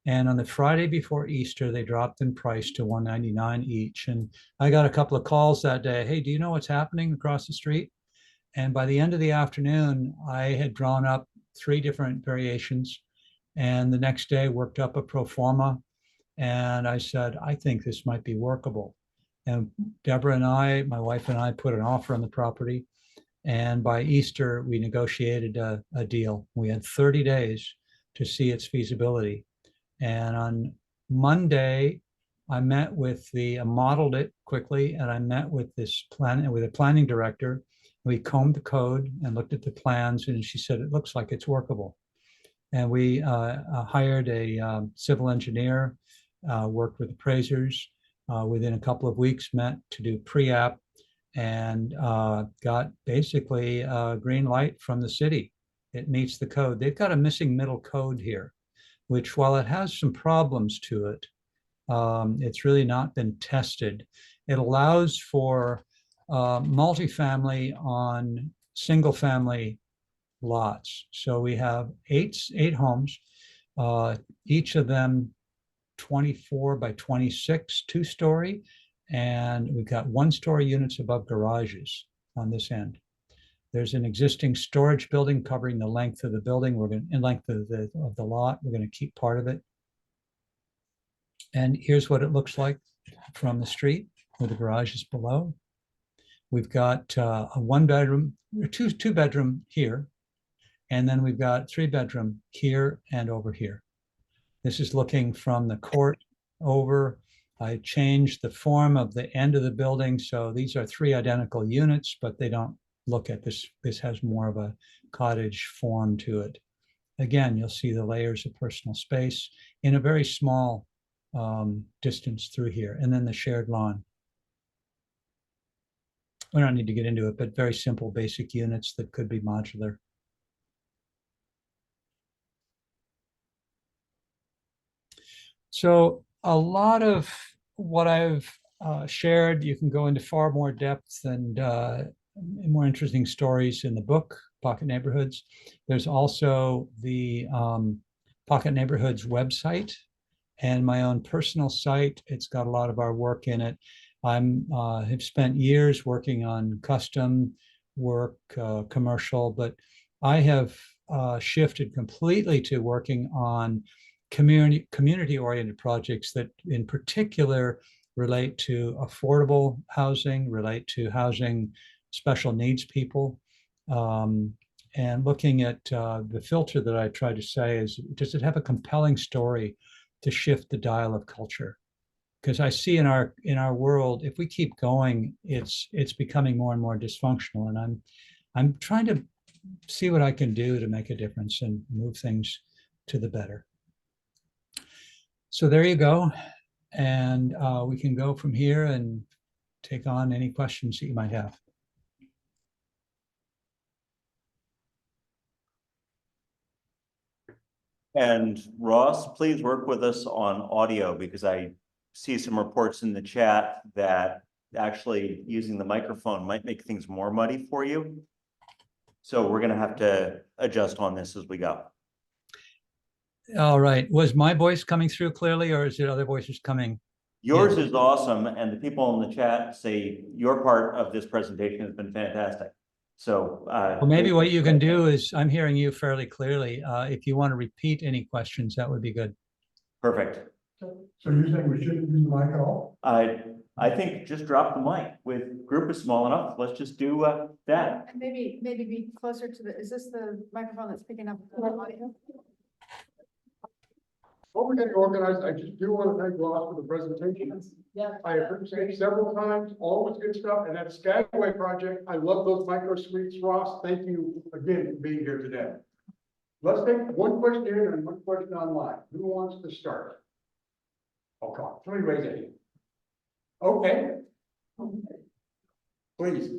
And on the Friday before Easter, they dropped in price to $199 each. And I got a couple of calls that day. Hey, do you know what's happening across the street? And by the end of the afternoon, I had drawn up 3 different variations. And the next day worked up a pro forma. And I said, I think this might be workable. And Deborah and I, my wife and I, put an offer on the property. And by Easter, we negotiated a deal. We had 30 days to see its feasibility. And on Monday, I met with modeled it quickly, and I met with a planning director. We combed the code and looked at the plans, and she said, it looks like it's workable. And we hired a civil engineer, worked with appraisers, within a couple of weeks met to do pre-app, and got basically a green light from the city. It meets the code. They've got a missing middle code here, which while it has some problems to it, it's really not been tested. It allows for multifamily on single family lots. So we have eight homes, each of them 24 by 26, 2-story, and we've got 1-story units above garages on this end. There's an existing storage building covering the length of the building. We're going to, in length of the lot, we're going to keep part of it. And here's what it looks like from the street with the garages below. We've got a 1-bedroom, or two bedroom here, and then we've got 3-bedroom here and over here. This is looking from the court over. I changed the form of the end of the building. So these are 3 identical units, but they don't look at this. This has more of a cottage form to it. Again, you'll see the layers of personal space in a very small distance through here, and then the shared lawn. We don't need to get into it, but very simple basic units that could be modular. So a lot of what I've shared, you can go into far more depth and more interesting stories in the book, Pocket Neighborhoods. There's also the Pocket Neighborhoods website and my own personal site. It's got a lot of our work in it. Have spent years working on custom work, commercial, but I have shifted completely to working on community-oriented projects that in particular relate to affordable housing, relate to housing special needs people. And looking at the filter that I try to say is, does it have a compelling story to shift the dial of culture? Because I see in our world, if we keep going, it's becoming more and more dysfunctional. And I'm trying to see what I can do to make a difference and move things to the better. So there you go. And we can go from here and take on any questions that you might have. And Ross, please work with us on audio, because I see some reports in the chat that actually using the microphone might make things more muddy for you. So we're gonna have to adjust on this as we go. All right. Was my voice coming through clearly, or is there other voices coming? Yours is awesome, and the people in the chat say your part of this presentation has been fantastic. So Well, maybe what you can do is, I'm hearing you fairly clearly. If you want to repeat any questions, that would be good. perfect. So you're saying we shouldn't use the mic at all? I think just drop the mic. With group is small enough, let's just do that. And maybe be closer to the, is this the microphone that's picking up the audio? What we're getting organized, I just do want to thank Ross for the presentation. Yeah. I have heard you say several times, always good stuff, and that Skagway project, I love those micro suites, Ross. Thank you again for being here today. Let's take one question here and one question online. Who wants to start? Oh, come on, somebody raise it. Okay. Please.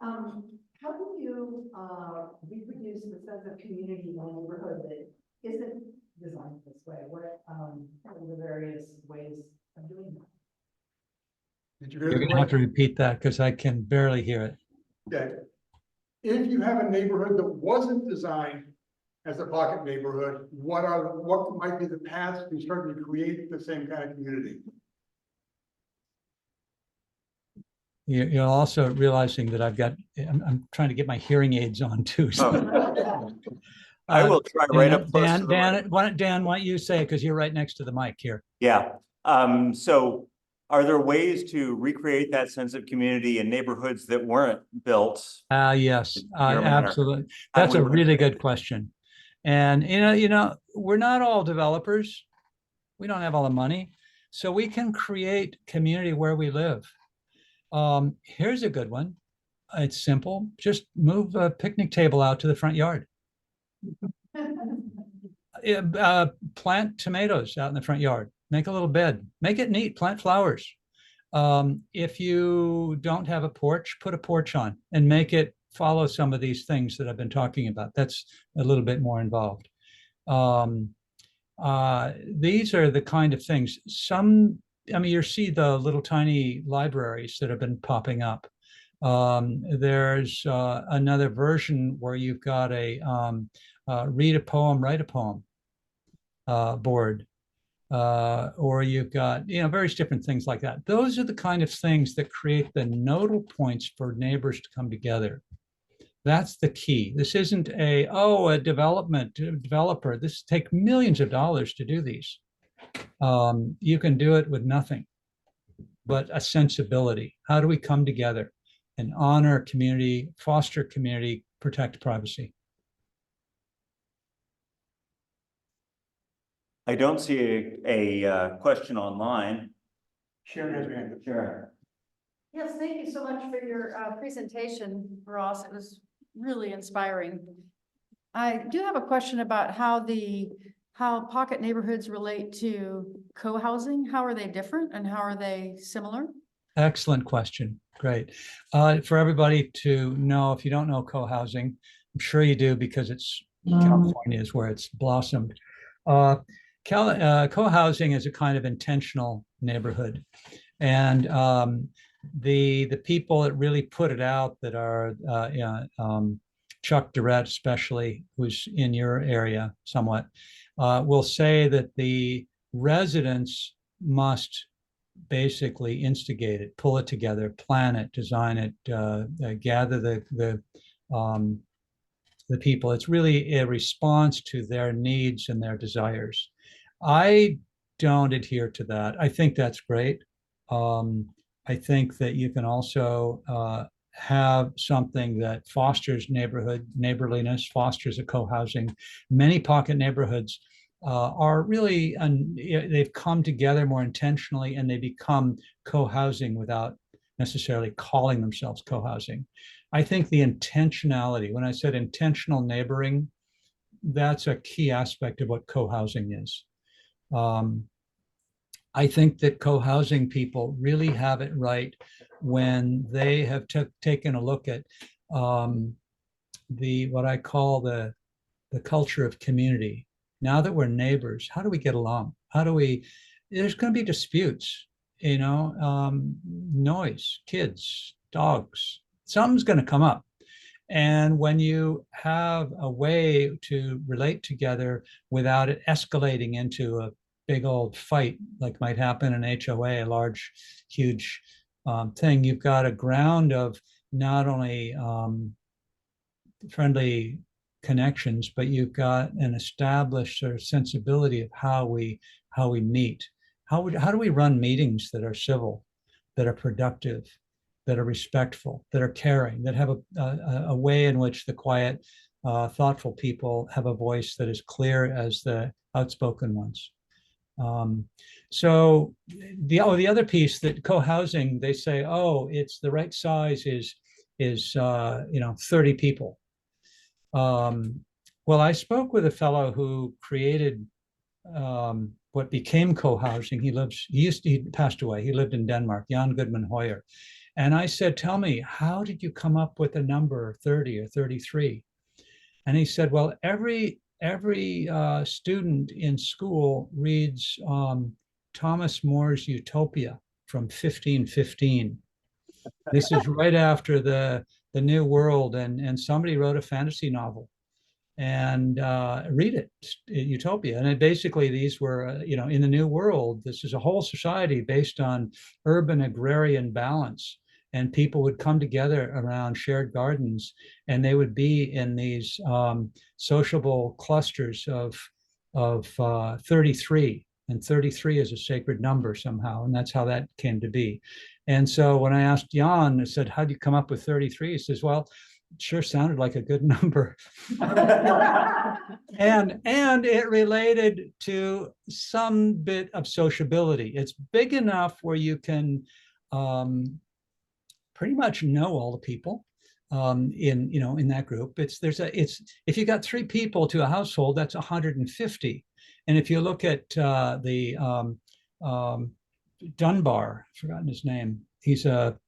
How do you, reproduce the sense of community in a neighborhood that isn't designed this way? What, are the various ways of doing that? Did you hear You're the going to have to question? repeat that because I can barely hear it. Okay. If you have a neighborhood that wasn't designed as a pocket neighborhood, what might be the paths to starting to create the same kind of community? You're also realizing that I'm trying to get my hearing aids on too. So. I will try right up close Dan, to the mic. why don't you say it, because you're right next to the mic here. Yeah. So are there ways to recreate that sense of community in neighborhoods that weren't built? Yes, absolutely. That's a really good question. And we're not all developers. We don't have all the money, so we can create community where we live. Here's a good one. It's simple. Just move a picnic table out to the front yard. Plant tomatoes out in the front yard. Make a little bed. Make it neat. Plant flowers. If you don't have a porch, put a porch on and make it follow some of these things that I've been talking about. That's a little bit more involved. These are the kind of things. You see the little tiny libraries that have been popping up. There's another version where you've got a read a poem, write a poem board. Or you've got, various different things like that. Those are the kind of things that create the nodal points for neighbors to come together. That's the key. This isn't a developer. This takes millions of dollars to do these. You can do it with nothing but a sensibility. How do we come together and honor community, foster community, protect privacy? I don't see a question online. Sharon has her hand up. Sharon. Yes, thank you so much for your presentation, Ross. It was really inspiring. I do have a question about how pocket neighborhoods relate to co-housing. How are they different and how are they similar? Excellent question. Great. For everybody to know, if you don't know co-housing, I'm sure you do because it's California is where it's blossomed. Co-housing is a kind of intentional neighborhood. And the people that really put it out that are Chuck Durrett, especially, who's in your area somewhat, will say that the residents must basically instigate it, pull it together, plan it, design it, gather the people. It's really a response to their needs and their desires. I don't adhere to that. I think that's great. I think that you can also have something that fosters neighborliness, fosters a co-housing. Many pocket neighborhoods are really, they've come together more intentionally and they become co-housing without necessarily calling themselves co-housing. I think the intentionality, when I said intentional neighboring, that's a key aspect of what co-housing is. I think that co-housing people really have it right when they have taken a look at what I call the culture of community. Now that we're neighbors, how do we get along? There's going to be disputes, noise, kids, dogs, something's going to come up. And when you have a way to relate together without it escalating into a big old fight, like might happen in HOA, a large, huge thing, you've got a ground of not only friendly connections, but you've got an established sort of sensibility of how we meet. How do we run meetings that are civil, that are productive, that are respectful, that are caring, that have a way in which the quiet, thoughtful people have a voice that is clear as the outspoken ones. So the other piece, that co-housing, they say, oh, it's the right size is 30 people. Well, I spoke with a fellow who created what became co-housing. He passed away. He lived in Denmark, Jan Goodman Hoyer. And I said, tell me, how did you come up with the number 30 or 33? And he said, well, every student in school reads Thomas More's Utopia from 1515. This is right after the New World, and somebody wrote a fantasy novel. And read it, Utopia. And basically these were, in the New World, this is a whole society based on urban agrarian balance. And people would come together around shared gardens, and they would be in these sociable clusters of 33. And 33 is a sacred number somehow. And that's how that came to be. And so when I asked Jan, I said, how do you come up with 33? He says, well, it sure sounded like a good number. and it related to some bit of sociability. It's big enough where you can pretty much know all the people in that group. If you got 3 people to a household, that's 150. And if you look at the Dunbar, I've forgotten his name, he's a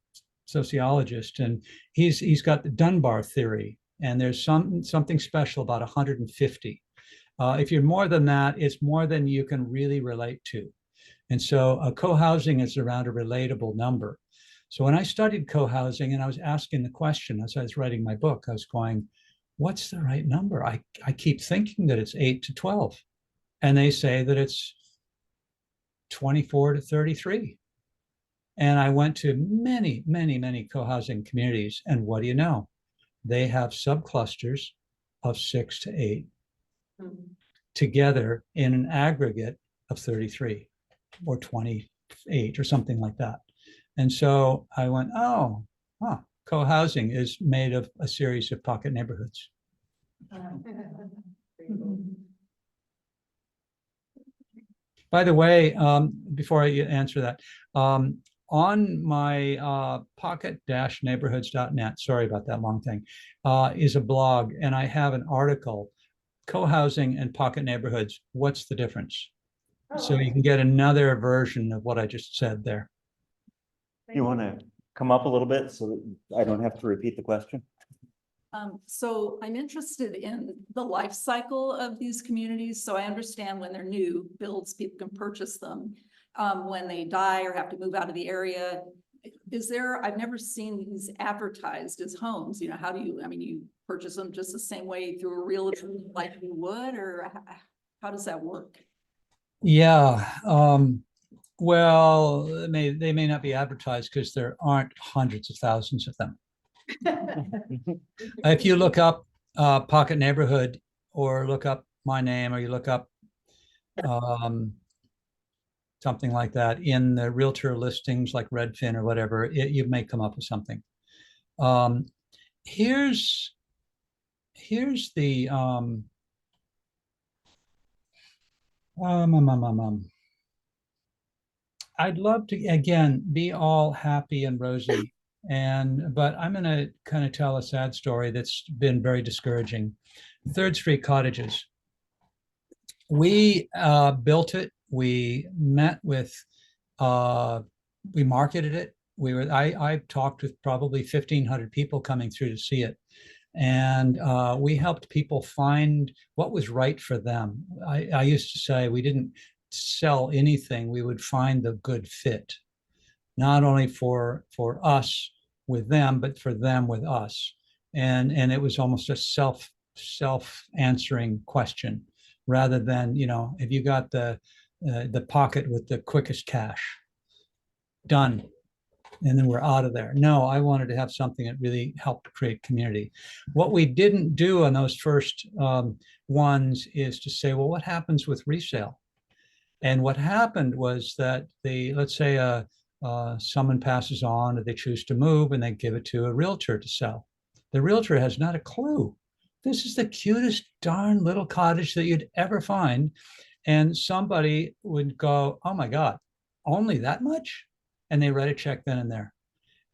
sociologist, and he's got the Dunbar theory, and there's something special about 150. If you're more than that, it's more than you can really relate to. And so co-housing is around a relatable number. So when I studied co-housing and I was asking the question as I was writing my book, I was going, what's the right number? I keep thinking that it's 8 to 12. And they say that it's 24 to 33. And I went to many, many, many co-housing communities. And what do you know? They have subclusters of 6 to 8 together in an aggregate of 33 or 28 or something like that. And so I went, co-housing is made of a series of pocket neighborhoods. By the way, before I answer that, on my pocket-neighborhoods.net, sorry about that long thing, is a blog, and I have an article, co-housing and pocket neighborhoods, what's the difference? So you can get another version of what I just said there. You want to come up a little bit so that I don't have to repeat the question? So I'm interested in the life cycle of these communities. So I understand when they're new builds, people can purchase them. When they die or have to move out of the area, I've never seen these advertised as homes. How do you purchase them just the same way through a realtor like you would, or how does that work? Yeah. Well, they may not be advertised because there aren't hundreds of thousands of them. If you look up Pocket Neighborhood, or look up my name, or you look up something like that in the realtor listings like Redfin or whatever, you may come up with something. Here's the I'd love to again be all happy and rosy, but I'm going to kind of tell a sad story that's been very discouraging. Third Street Cottages. We built it. We met with, we marketed it. I talked with probably 1,500 people coming through to see it. And we helped people find what was right for them. I used to say we didn't sell anything, we would find the good fit, not only for us with them, but for them with us. And it was almost a self-answering question, rather than, if you got the pocket with the quickest cash, done, and then we're out of there. No, I wanted to have something that really helped create community. What we didn't do on those first ones is to say, well, what happens with resale? And what happened was that let's say someone passes on, or they choose to move, and they give it to a realtor to sell. The realtor has not a clue. This is the cutest darn little cottage that you'd ever find. And somebody would go, oh my God, only that much? And they write a check then and there.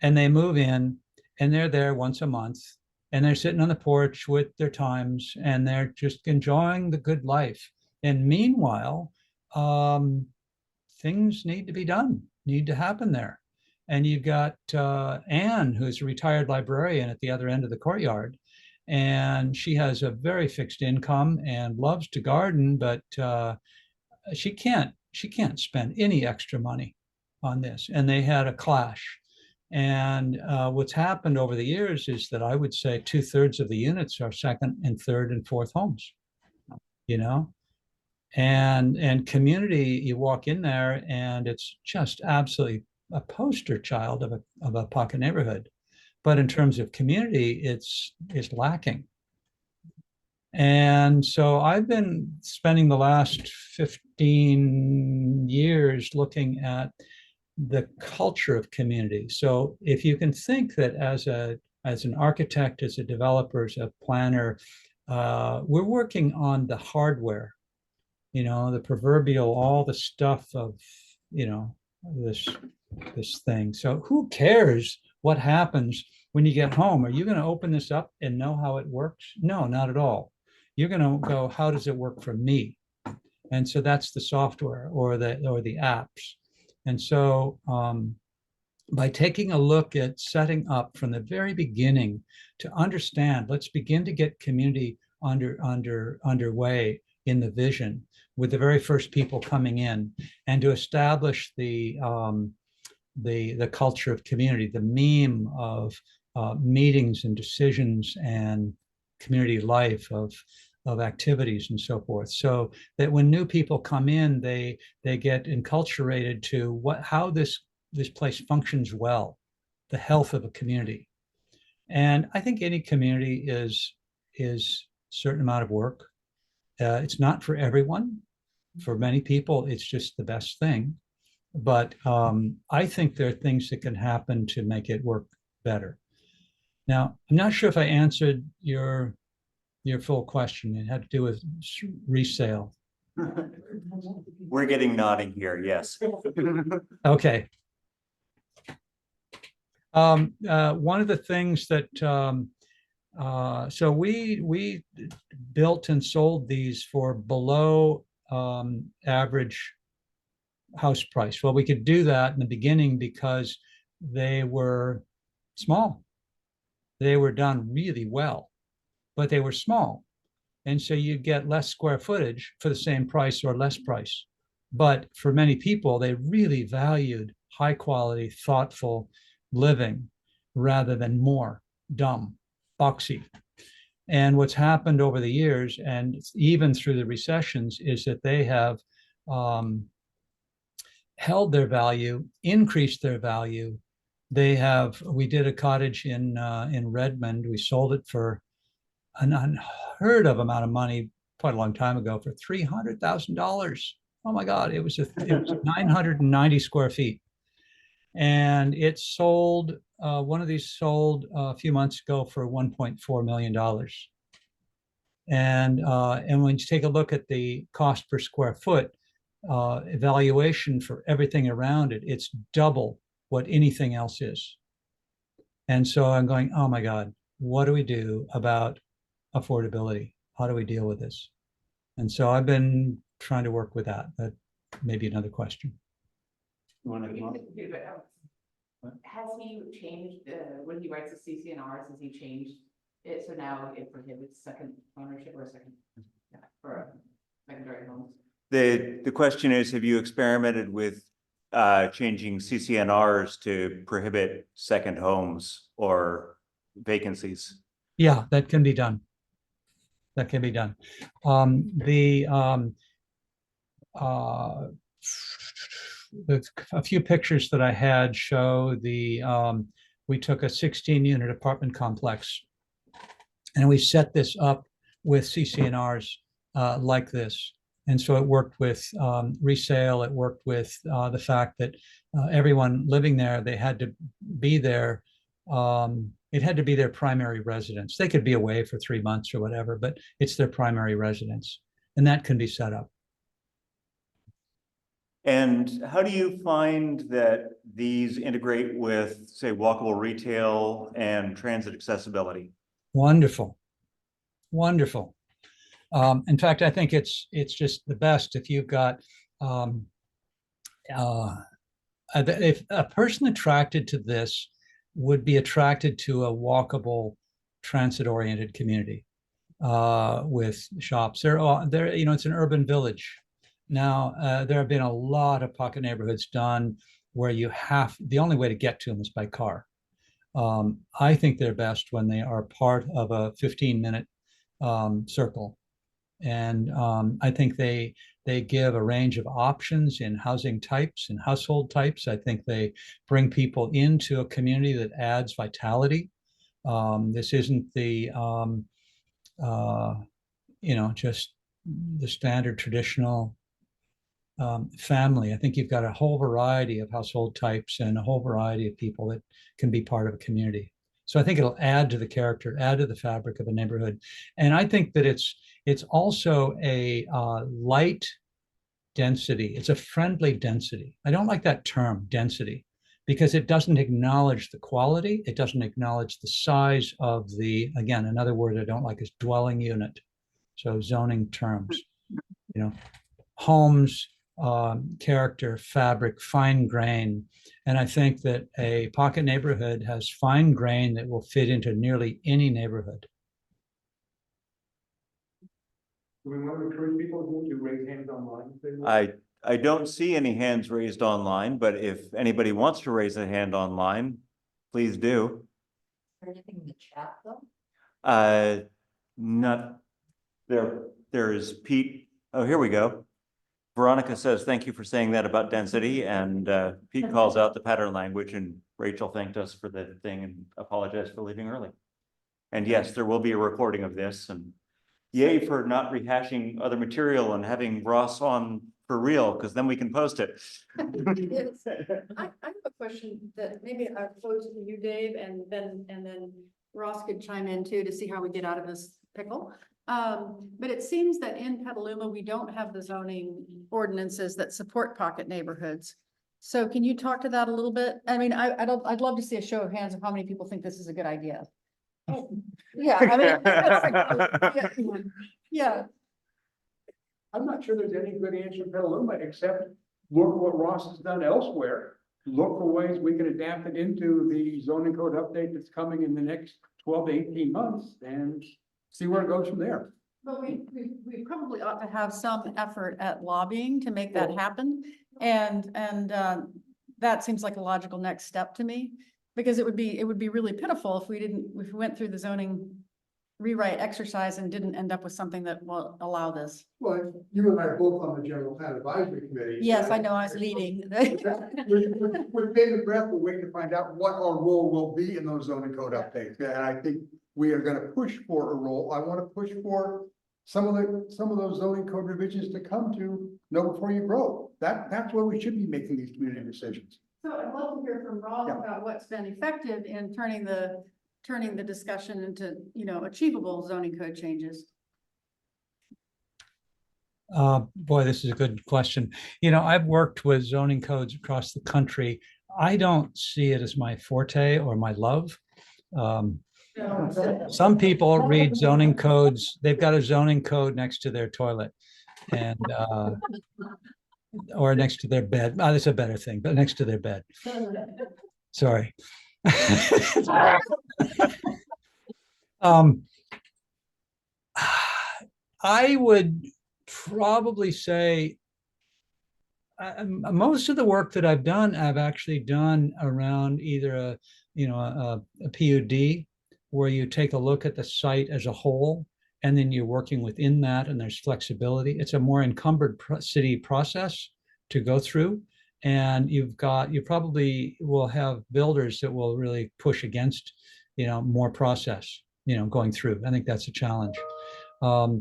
And they move in, and they're there once a month, and they're sitting on the porch with their Times, and they're just enjoying the good life. And meanwhile, things need to be done, need to happen there. And you've got Anne, who's a retired librarian at the other end of the courtyard. And she has a very fixed income and loves to garden, but she can't spend any extra money on this. And they had a clash. And what's happened over the years is that I would say 2/3 of the units are second and third and fourth homes, and community, you walk in there and it's just absolutely a poster child of a pocket neighborhood. But in terms of community, it's lacking. And so I've been spending the last 15 years looking at the culture of community. So if you can think that as an architect, as a developer, as a planner, we're working on the hardware, the proverbial, all the stuff of, this thing. So who cares what happens when you get home? Are you going to open this up and know how it works? No, not at all. You're going to go, how does it work for me? And so that's the software or the apps. And so by taking a look at setting up from the very beginning to understand, let's begin to get community underway in the vision with the very first people coming in, and to establish the culture of community, the meme of meetings and decisions and community life of activities and so forth, so that when new people come in, they get enculturated to how this place functions well, the health of a community. And I think any community is a certain amount of work. It's not for everyone. For many people, it's just the best thing. But I think there are things that can happen to make it work better. Now, I'm not sure if I answered your full question. It had to do with resale. We're getting nodding here, yes. Okay. One of the things that so we built and sold these for below average house price. Well, we could do that in the beginning because they were small. They were done really well, but they were small. And so you get less square footage for the same price or less price. But for many people, they really valued high quality, thoughtful living rather than more dumb, boxy. And what's happened over the years, and even through the recessions, is that they have held their value, increased their value. We did a cottage in Redmond. We sold it for an unheard of amount of money, quite a long time ago for $300,000. Oh my God, it was 990 square feet. And it sold, one of these sold a few months ago for $1.4 million. And when you take a look at the cost per square foot, evaluation for everything around it, it's double what anything else is. And so I'm going, oh my God, what do we do about affordability? How do we deal with this? And so I've been trying to work with that. That may be another question. You wanna come up? Has he changed, when he writes the CCNRs, has he changed it, so now it prohibits second ownership or second, for secondary homes? The question is, have you experimented with changing CCNRs to prohibit second homes or vacancies? Yeah, that can be done. That can be done. A few pictures that I had show we took a 16-unit apartment complex and we set this up with CCNRs like this. And so it worked with resale. It worked with the fact that everyone living there, they had to be there. It had to be their primary residence. They could be away for 3 months or whatever, but it's their primary residence. And that can be set up. And how do you find that these integrate with, say, walkable retail and transit accessibility? Wonderful. Wonderful. In fact, I think it's just the best if you've got if a person attracted to this would be attracted to a walkable, transit-oriented community with shops. There, it's an urban village. Now, there have been a lot of pocket neighborhoods done where the only way to get to them is by car. I think they're best when they are part of a 15-minute circle. And I think they give a range of options in housing types and household types. I think they bring people into a community that adds vitality. This isn't the, just the standard traditional family. I think you've got a whole variety of household types and a whole variety of people that can be part of a community. So I think it'll add to the character, add to the fabric of a neighborhood. And I think that it's also a light density. It's a friendly density. I don't like that term, density, because it doesn't acknowledge the quality. It doesn't acknowledge the size of again, another word I don't like is dwelling unit. So zoning terms, homes, character, fabric, fine grain. And I think that a pocket neighborhood has fine grain that will fit into nearly any neighborhood. Do we want to encourage people to raise hands online? I don't see any hands raised online, but if anybody wants to raise a hand online, please do. Is there anything in the chat though? Not there. There is Pete. Oh, here we go. Veronica says, thank you for saying that about density. And Pete calls out the pattern language, and Rachel thanked us for the thing and apologized for leaving early. And yes, there will be a recording of this, and yay for not rehashing other material and having Ross on for real, because then we can post it. Yes. I have a question that maybe I'll pose to you, Dave, and then Ross could chime in too to see how we get out of this pickle. But it seems that in Petaluma, we don't have the zoning ordinances that support pocket neighborhoods. So can you talk to that a little bit? I mean, I'd love to see a show of hands of how many people think this is a good idea. Yeah, I mean, yeah. I'm not sure there's any good answer in Petaluma, except look what Ross has done elsewhere. Look for ways we can adapt it into the zoning code update that's coming in the next 12 to 18 months and see where it goes from there. But we probably ought to have some effort at lobbying to make that happen. And that seems like a logical next step to me, because it would be really pitiful if we went through the zoning rewrite exercise and didn't end up with something that will allow this. Well, you and I are both on the general plan advisory committee. Yes, I know, I was leading. With bated breath, we're waiting to find out what our role will be in those zoning code updates. And I think we are going to push for a role. I want to push for some of those zoning code revisions to come to know before you grow. That's where we should be making these community decisions. So I'd love to hear from Ross Yeah. about what's been effective in turning the discussion into, achievable zoning code changes. Boy, this is a good question. I've worked with zoning codes across the country. I don't see it as my forte or my love. Some people read zoning codes, they've got a zoning code next to their toilet and or next to their bed. Oh, that's a better thing, but next to their bed. Sorry. I would probably say most of the work that I've done, I've actually done around either a PUD, where you take a look at the site as a whole, and then you're working within that, and there's flexibility. It's a more encumbered city process to go through, and you probably will have builders that will really push against, more process, going through. I think that's a challenge. Well,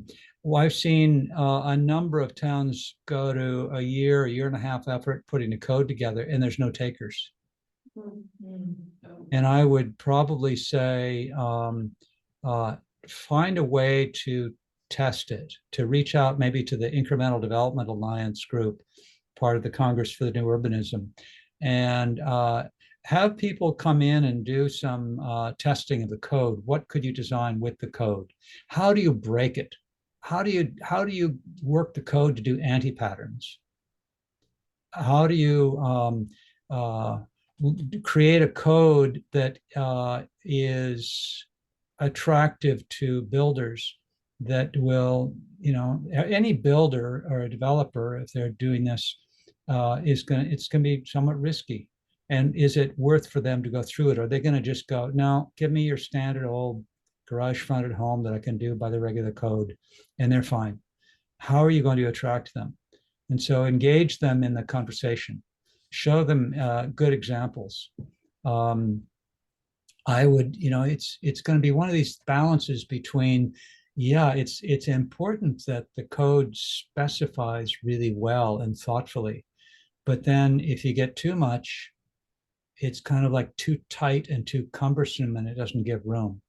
I've seen a number of towns go to a year and a half effort putting the code together, and there's no takers. And I would probably say find a way to test it, to reach out maybe to the Incremental Development Alliance group, part of the Congress for the New Urbanism, and have people come in and do some testing of the code. What could you design with the code? How do you break it? How do you work the code to do anti-patterns? How do you create a code that is attractive to builders, that will, any builder or a developer, if they're doing this, it's going to be somewhat risky. And is it worth for them to go through it? Or are they going to just go, no, give me your standard old garage fronted home that I can do by the regular code, and they're fine? How are you going to attract them? And so engage them in the conversation, show them good examples. I would, it's going to be one of these balances between, it's important that the code specifies really well and thoughtfully, but then if you get too much, it's kind of like too tight and too cumbersome, and it doesn't give room.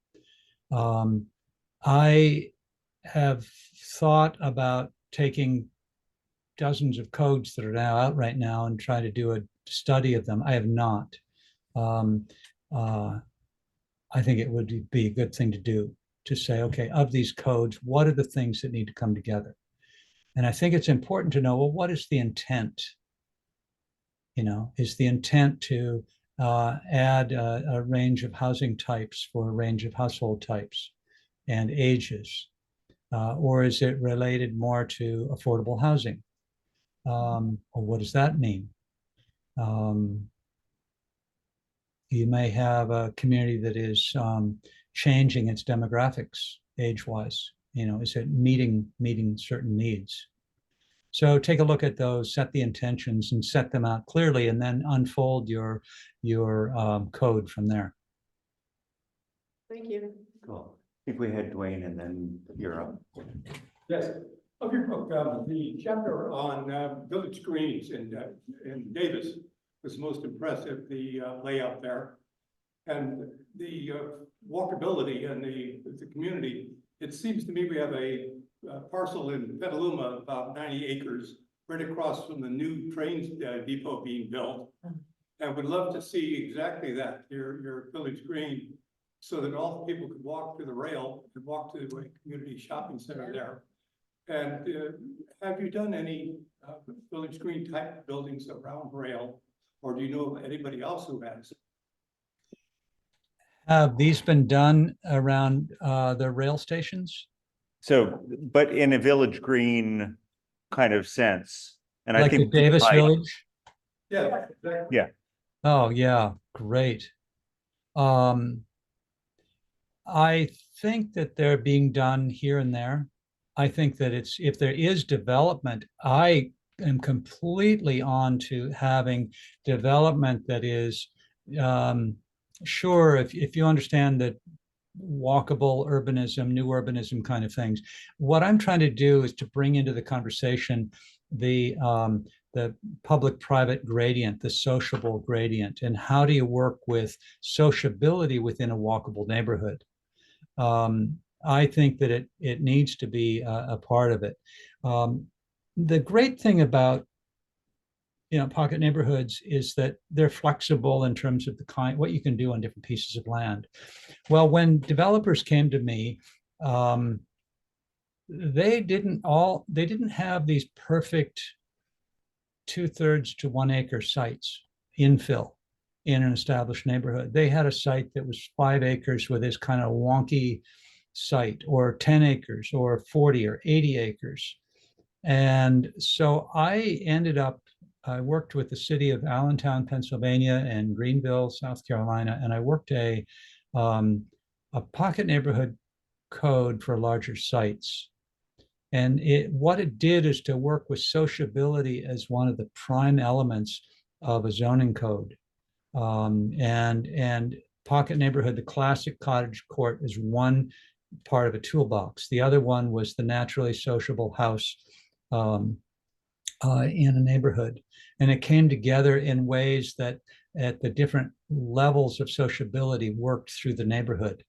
I have thought about taking dozens of codes that are now out right now and try to do a study of them. I have not. I think it would be a good thing to do, to say, okay, of these codes, what are the things that need to come together? And I think it's important to know, well, what is the intent? Is the intent to add a range of housing types for a range of household types and ages? Or is it related more to affordable housing? Or what does that mean? You may have a community that is changing its demographics age-wise. Is it meeting certain needs? So take a look at those, set the intentions, and set them out clearly, and then unfold your code from there. Thank you. Cool. I think we had Dwayne, and then you're up. Yes, of your book, the chapter on village greens in Davis was most impressive, the layout there. And the walkability and the community. It seems to me we have a parcel in Petaluma, about 90 acres, right across from the new train depot being built. And would love to see exactly that, your village green, so that all people could walk to the rail and walk to the community shopping center there. And have you done any village green type buildings around rail, or do you know of anybody else who has? Have these been done around the rail stations? So, but in a village green kind of sense. And I Like the think Davis Village? Yeah, exactly. Yeah. Oh, yeah, great. I think that they're being done here and there. I think that if there is development, I am completely on to having development that is, sure, if you understand that walkable urbanism, new urbanism kind of things. What I'm trying to do is to bring into the conversation the public-private gradient, the sociable gradient, and how do you work with sociability within a walkable neighborhood? I think that it needs to be a part of it. The great thing about pocket neighborhoods is that they're flexible in terms of the kind, what you can do on different pieces of land. Well, when developers came to me, they didn't have these perfect 2/3 to 1 acre sites infill in an established neighborhood. They had a site that was 5 acres with this kind of wonky site, or 10 acres, or 40 or 80 acres. And so I worked with the city of Allentown, Pennsylvania, and Greenville, South Carolina, and I worked a pocket neighborhood code for larger sites. And what it did is to work with sociability as one of the prime elements of a zoning code. And pocket neighborhood, the classic cottage court, is one part of a toolbox. The other one was the naturally sociable house in a neighborhood. And it came together in ways that at the different levels of sociability worked through the neighborhood.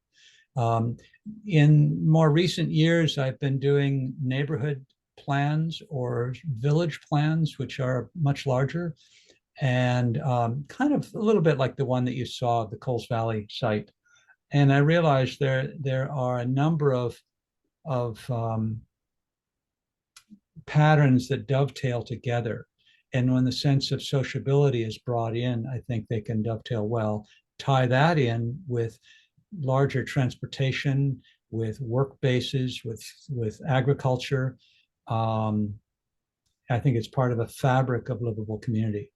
In more recent years, I've been doing neighborhood plans or village plans, which are much larger, and kind of a little bit like the one that you saw, the Coles Valley site. And I realized there are a number of patterns that dovetail together. And when the sense of sociability is brought in, I think they can dovetail well. Tie that in with larger transportation, with work bases, with agriculture. I think it's part of a fabric of livable community.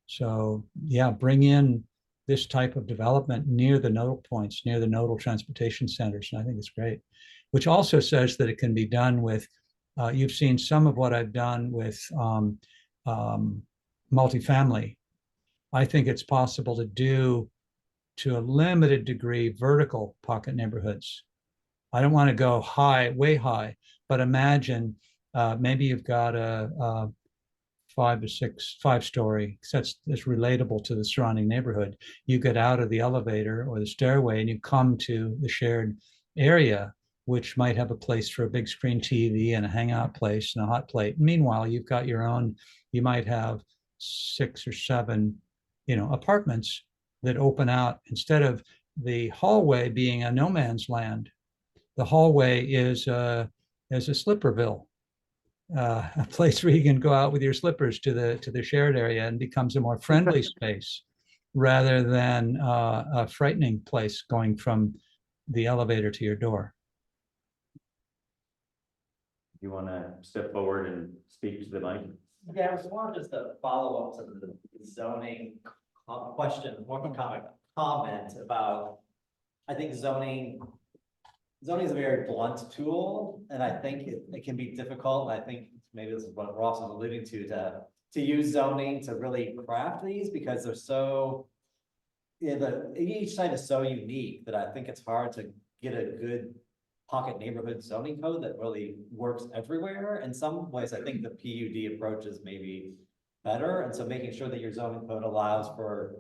So yeah, bring in this type of development near the nodal points, near the nodal transportation centers. And I think it's great, which also says that it can be done with, you've seen some of what I've done with multifamily. I think it's possible to do, to a limited degree, vertical pocket neighborhoods. I don't want to go high, way high, but imagine maybe you've got a 5 to 6, 5-story, that's relatable to the surrounding neighborhood. You get out of the elevator or the stairway and you come to the shared area, which might have a place for a big screen TV and a hangout place and a hot plate. Meanwhile, you've got your own, you might have 6 or 7, apartments that open out. Instead of the hallway being a no man's land, the hallway is a Slipperville, a place where you can go out with your slippers to the shared area, and becomes a more friendly space rather than a frightening place going from the elevator to your door. You want to step forward and speak to the mic? Yeah, I was more just a follow-up to the zoning question, more of a comment about, I think zoning is a very blunt tool, and I think it can be difficult, and I think maybe this is what Ross was alluding to use zoning to really craft these, because they're so, each site is so unique that I think it's hard to get a good pocket neighborhood zoning code that really works everywhere. In some ways, I think the PUD approach is maybe better, and so making sure that your zoning code allows for,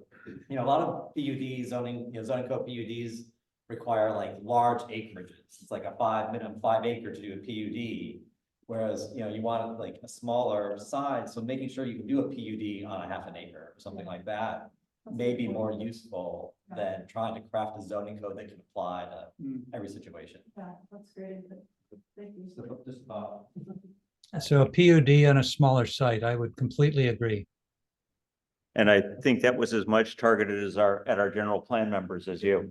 a lot of PUD zoning, zoning code PUDs require like large acreages. It's like minimum 5 acre to do a PUD, whereas you want like a smaller size. So making sure you can do a PUD on a half an acre or something like that may be more useful than trying to craft a zoning code that can apply to every situation. Yeah, that's great. Thank you. So a PUD on a smaller site, I would completely agree. And I think that was as much targeted as at our general plan members as you.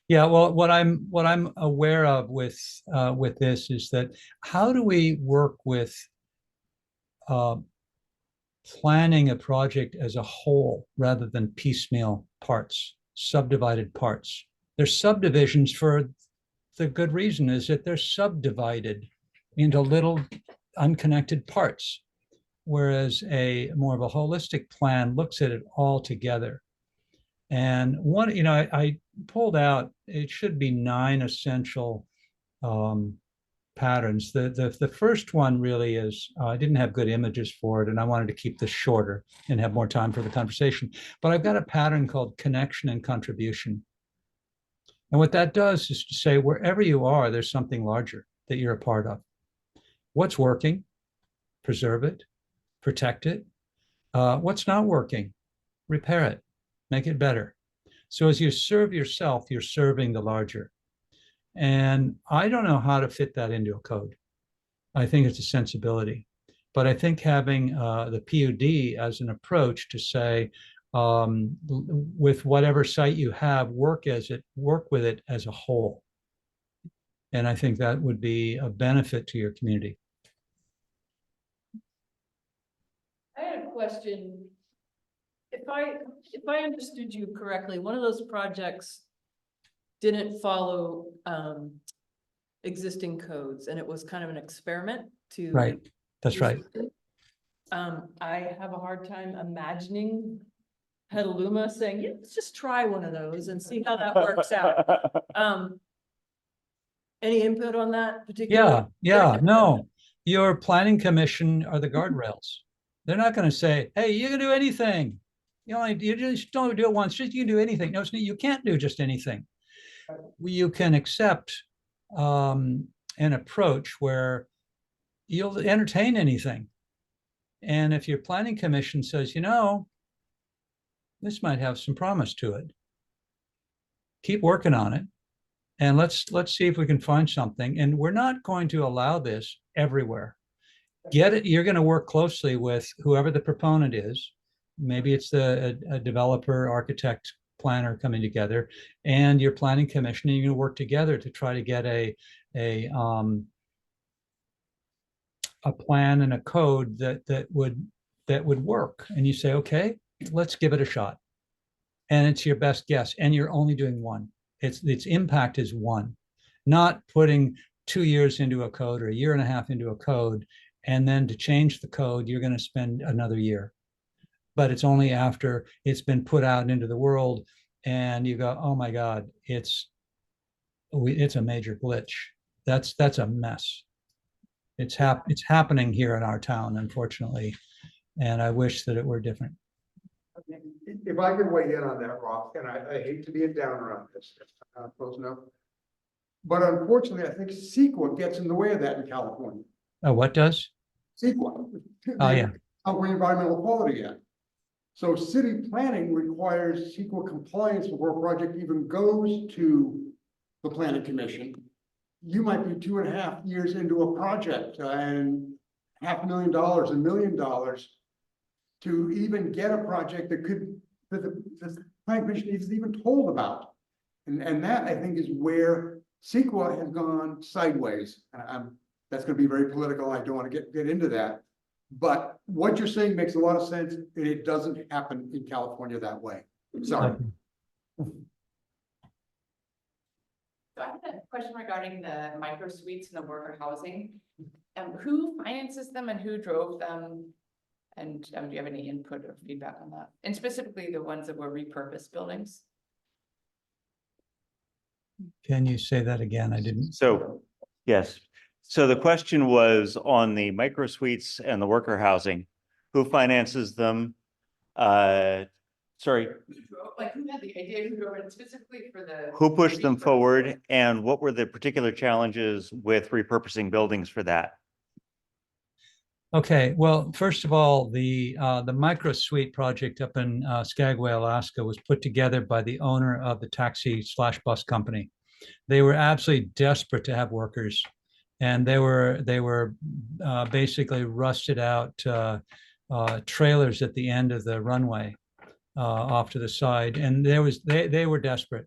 Yeah, well, what I'm aware of with this is that how do we work with planning a project as a whole rather than piecemeal parts, subdivided parts? There's subdivisions for the good reason is that they're subdivided into little unconnected parts, whereas a more of a holistic plan looks at it all together. And one, pulled out, it should be 9 essential patterns. The first one really is, I didn't have good images for it, and I wanted to keep this shorter and have more time for the conversation. But I've got a pattern called connection and contribution. And what that does is to say, wherever you are, there's something larger that you're a part of. What's working? Preserve it, protect it. What's not working? Repair it, make it better. So as you serve yourself, you're serving the larger. And I don't know how to fit that into a code. I think it's a sensibility. But I think having the PUD as an approach to say, with whatever site you have, work with it as a whole. And I think that would be a benefit to your community. I had a question. If I understood you correctly, one of those projects didn't follow existing codes, and it was kind of an experiment to. Right, that's right. I have a hard time imagining Petaluma saying, yeah, let's just try one of those and see how that works out. Any input on that particular? Yeah, no. Your planning commission are the guardrails. They're not going to say, hey, you can do anything. You just don't do it once, just you can do anything. No, you can't do just anything. You can accept an approach where you'll entertain anything. And if your planning commission says, this might have some promise to it, keep working on it. And let's see if we can find something. And we're not going to allow this everywhere. Get it. You're going to work closely with whoever the proponent is. Maybe it's a developer, architect, planner coming together, and your planning commission, and you're going to work together to try to get a plan and a code that would work. And you say, okay, let's give it a shot. And it's your best guess. And you're only doing one. Its impact is one, not putting 2 years into a code or a year and a half into a code. And then to change the code, you're going to spend another year. But it's only after it's been put out into the world and you go, oh my God, it's a major glitch. That's a mess. It's happening here in our town, unfortunately. And I wish that it were different. If I could weigh in on that, Ross, and I hate to be a downer on this, close enough. But unfortunately, I think CEQA gets in the way of that in California. Oh, what does? CEQA. Oh, yeah. California Environmental Quality Act. So city planning requires CEQA compliance before a project even goes to the planning commission. You might be 2.5 years into a project and $500,000, $1 million to even get a project that the planning commission is even told about. And that, I think, is where CEQA has gone sideways. That's going to be very political. I don't want to get into that. But what you're saying makes a lot of sense, and it doesn't happen in California that way. Sorry. So I have a question regarding the micro suites and the worker housing. Who finances them and who drove them? And do you have any input or feedback on that? And specifically the ones that were repurposed buildings? Can you say that again? I didn't. So, yes. So the question was on the micro suites and the worker housing, who finances them? Sorry, Like who had the idea, who drove it specifically for the? who pushed them forward and what were the particular challenges with repurposing buildings for that? Okay, well, first of all, the micro suite project up in Skagway, Alaska was put together by the owner of the taxi/bus company. They were absolutely desperate to have workers. And they were basically rusted out trailers at the end of the runway off to the side. And they were desperate.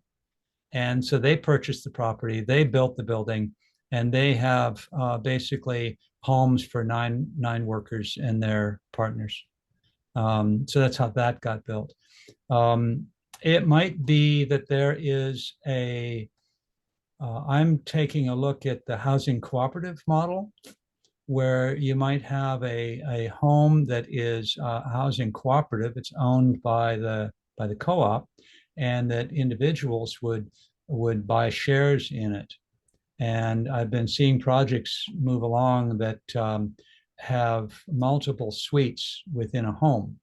And so they purchased the property, they built the building, and they have basically homes for nine workers and their partners. So that's how that got built. It might be that there is I'm taking a look at the housing cooperative model, where you might have a home that is housing cooperative. It's owned by the co-op, and that individuals would buy shares in it. And I've been seeing projects move along that have multiple suites within a home.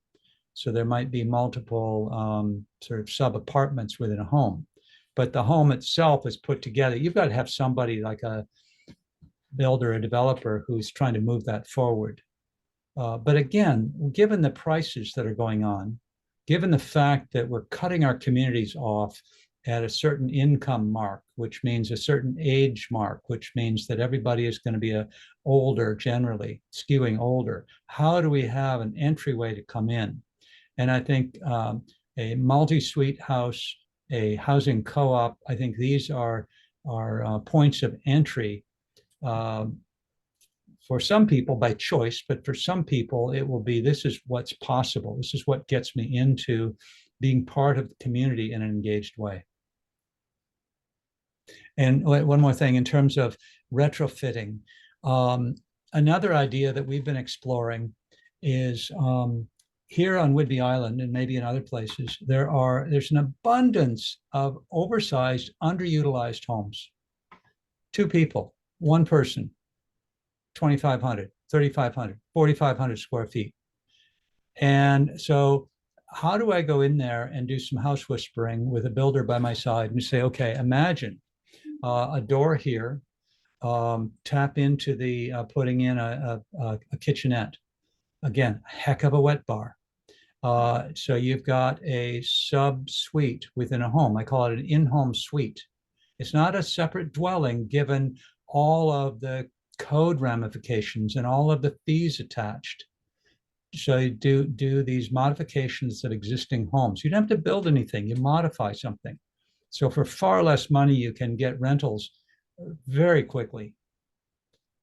So there might be multiple sort of sub apartments within a home, but the home itself is put together. You've got to have somebody like a builder, a developer who's trying to move that forward. But again, given the prices that are going on, given the fact that we're cutting our communities off at a certain income mark, which means a certain age mark, which means that everybody is going to be older, generally skewing older. How do we have an entryway to come in? And I think a multi-suite house, a housing co-op, I think these are points of entry for some people by choice, but for some people it will be, this is what's possible. This is what gets me into being part of the community in an engaged way. And one more thing in terms of retrofitting. Another idea that we've been exploring is here on Whidbey Island and maybe in other places, there's an abundance of oversized, underutilized homes. 2 people, 1 person, 2,500, 3,500, 4,500 square feet. And so how do I go in there and do some house whispering with a builder by my side and say, okay, imagine a door here, tap into the putting in a kitchenette. Again, a heck of a wet bar. So you've got a sub suite within a home. I call it an in-home suite. It's not a separate dwelling given all of the code ramifications and all of the fees attached. So you do these modifications of existing homes. You don't have to build anything, you modify something. So for far less money, you can get rentals very quickly.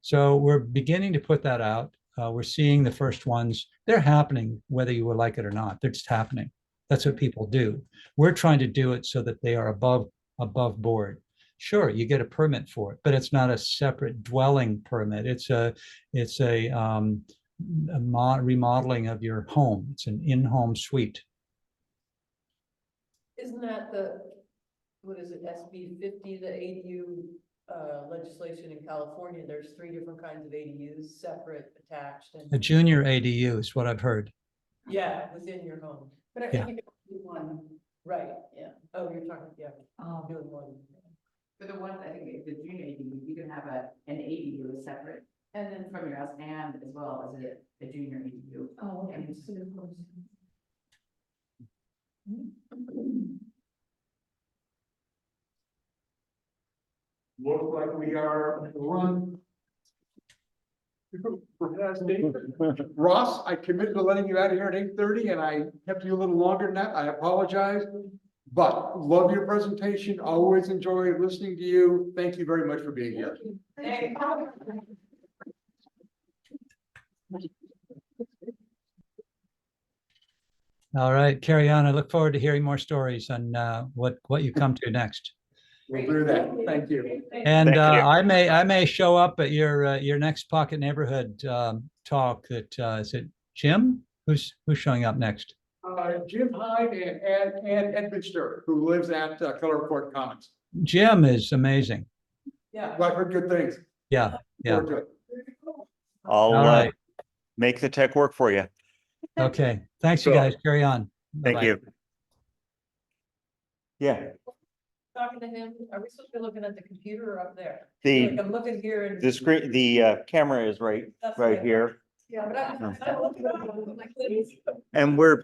So we're beginning to put that out. We're seeing the first ones. They're happening, whether you would like it or not. They're just happening. That's what people do. We're trying to do it so that they are above board. Sure, you get a permit for it, but it's not a separate dwelling permit. It's a remodeling of your home. It's an in-home suite. Isn't that what is it, SB 50, the ADU legislation in California? There's 3 different kinds of ADUs, separate, attached, and A junior ADU is what I've heard. yeah, within your home. But I Yeah. think you can do one, right? Yeah. Oh, you're talking, yeah, doing one. For the ones, I think the junior ADU, you can have an ADU is separate, and then from your house, and as well as a junior ADU. Oh, okay. And Looks like we are run. Ross, I committed to letting you out of here at 8:30 and I kept you a little longer than that. I apologize. But love your presentation. Always enjoy listening to you. Thank you very much for being here. All right, carry on. I look forward to hearing more stories on what you come to next. We'll do that. Thank you. And Thank you. I may show up at your next Pocket Neighborhood talk. That is it. Jim, who's showing up next? Jim Hyde and Ed Fitzgerald, who lives at Keller Court Commons. Jim is amazing. Yeah. I've heard good things. Yeah, yeah. We're good. I'll All right. make the tech work for you. Okay. Thanks, you So- guys. Carry on. Thank Bye-bye. you. Yeah, Talking to him, are we supposed to be looking at the computer or up there? the Like I'm looking here and. the screen, the camera is right That's right right. here. Yeah, but I'm looking at it, I'm like, please. And we're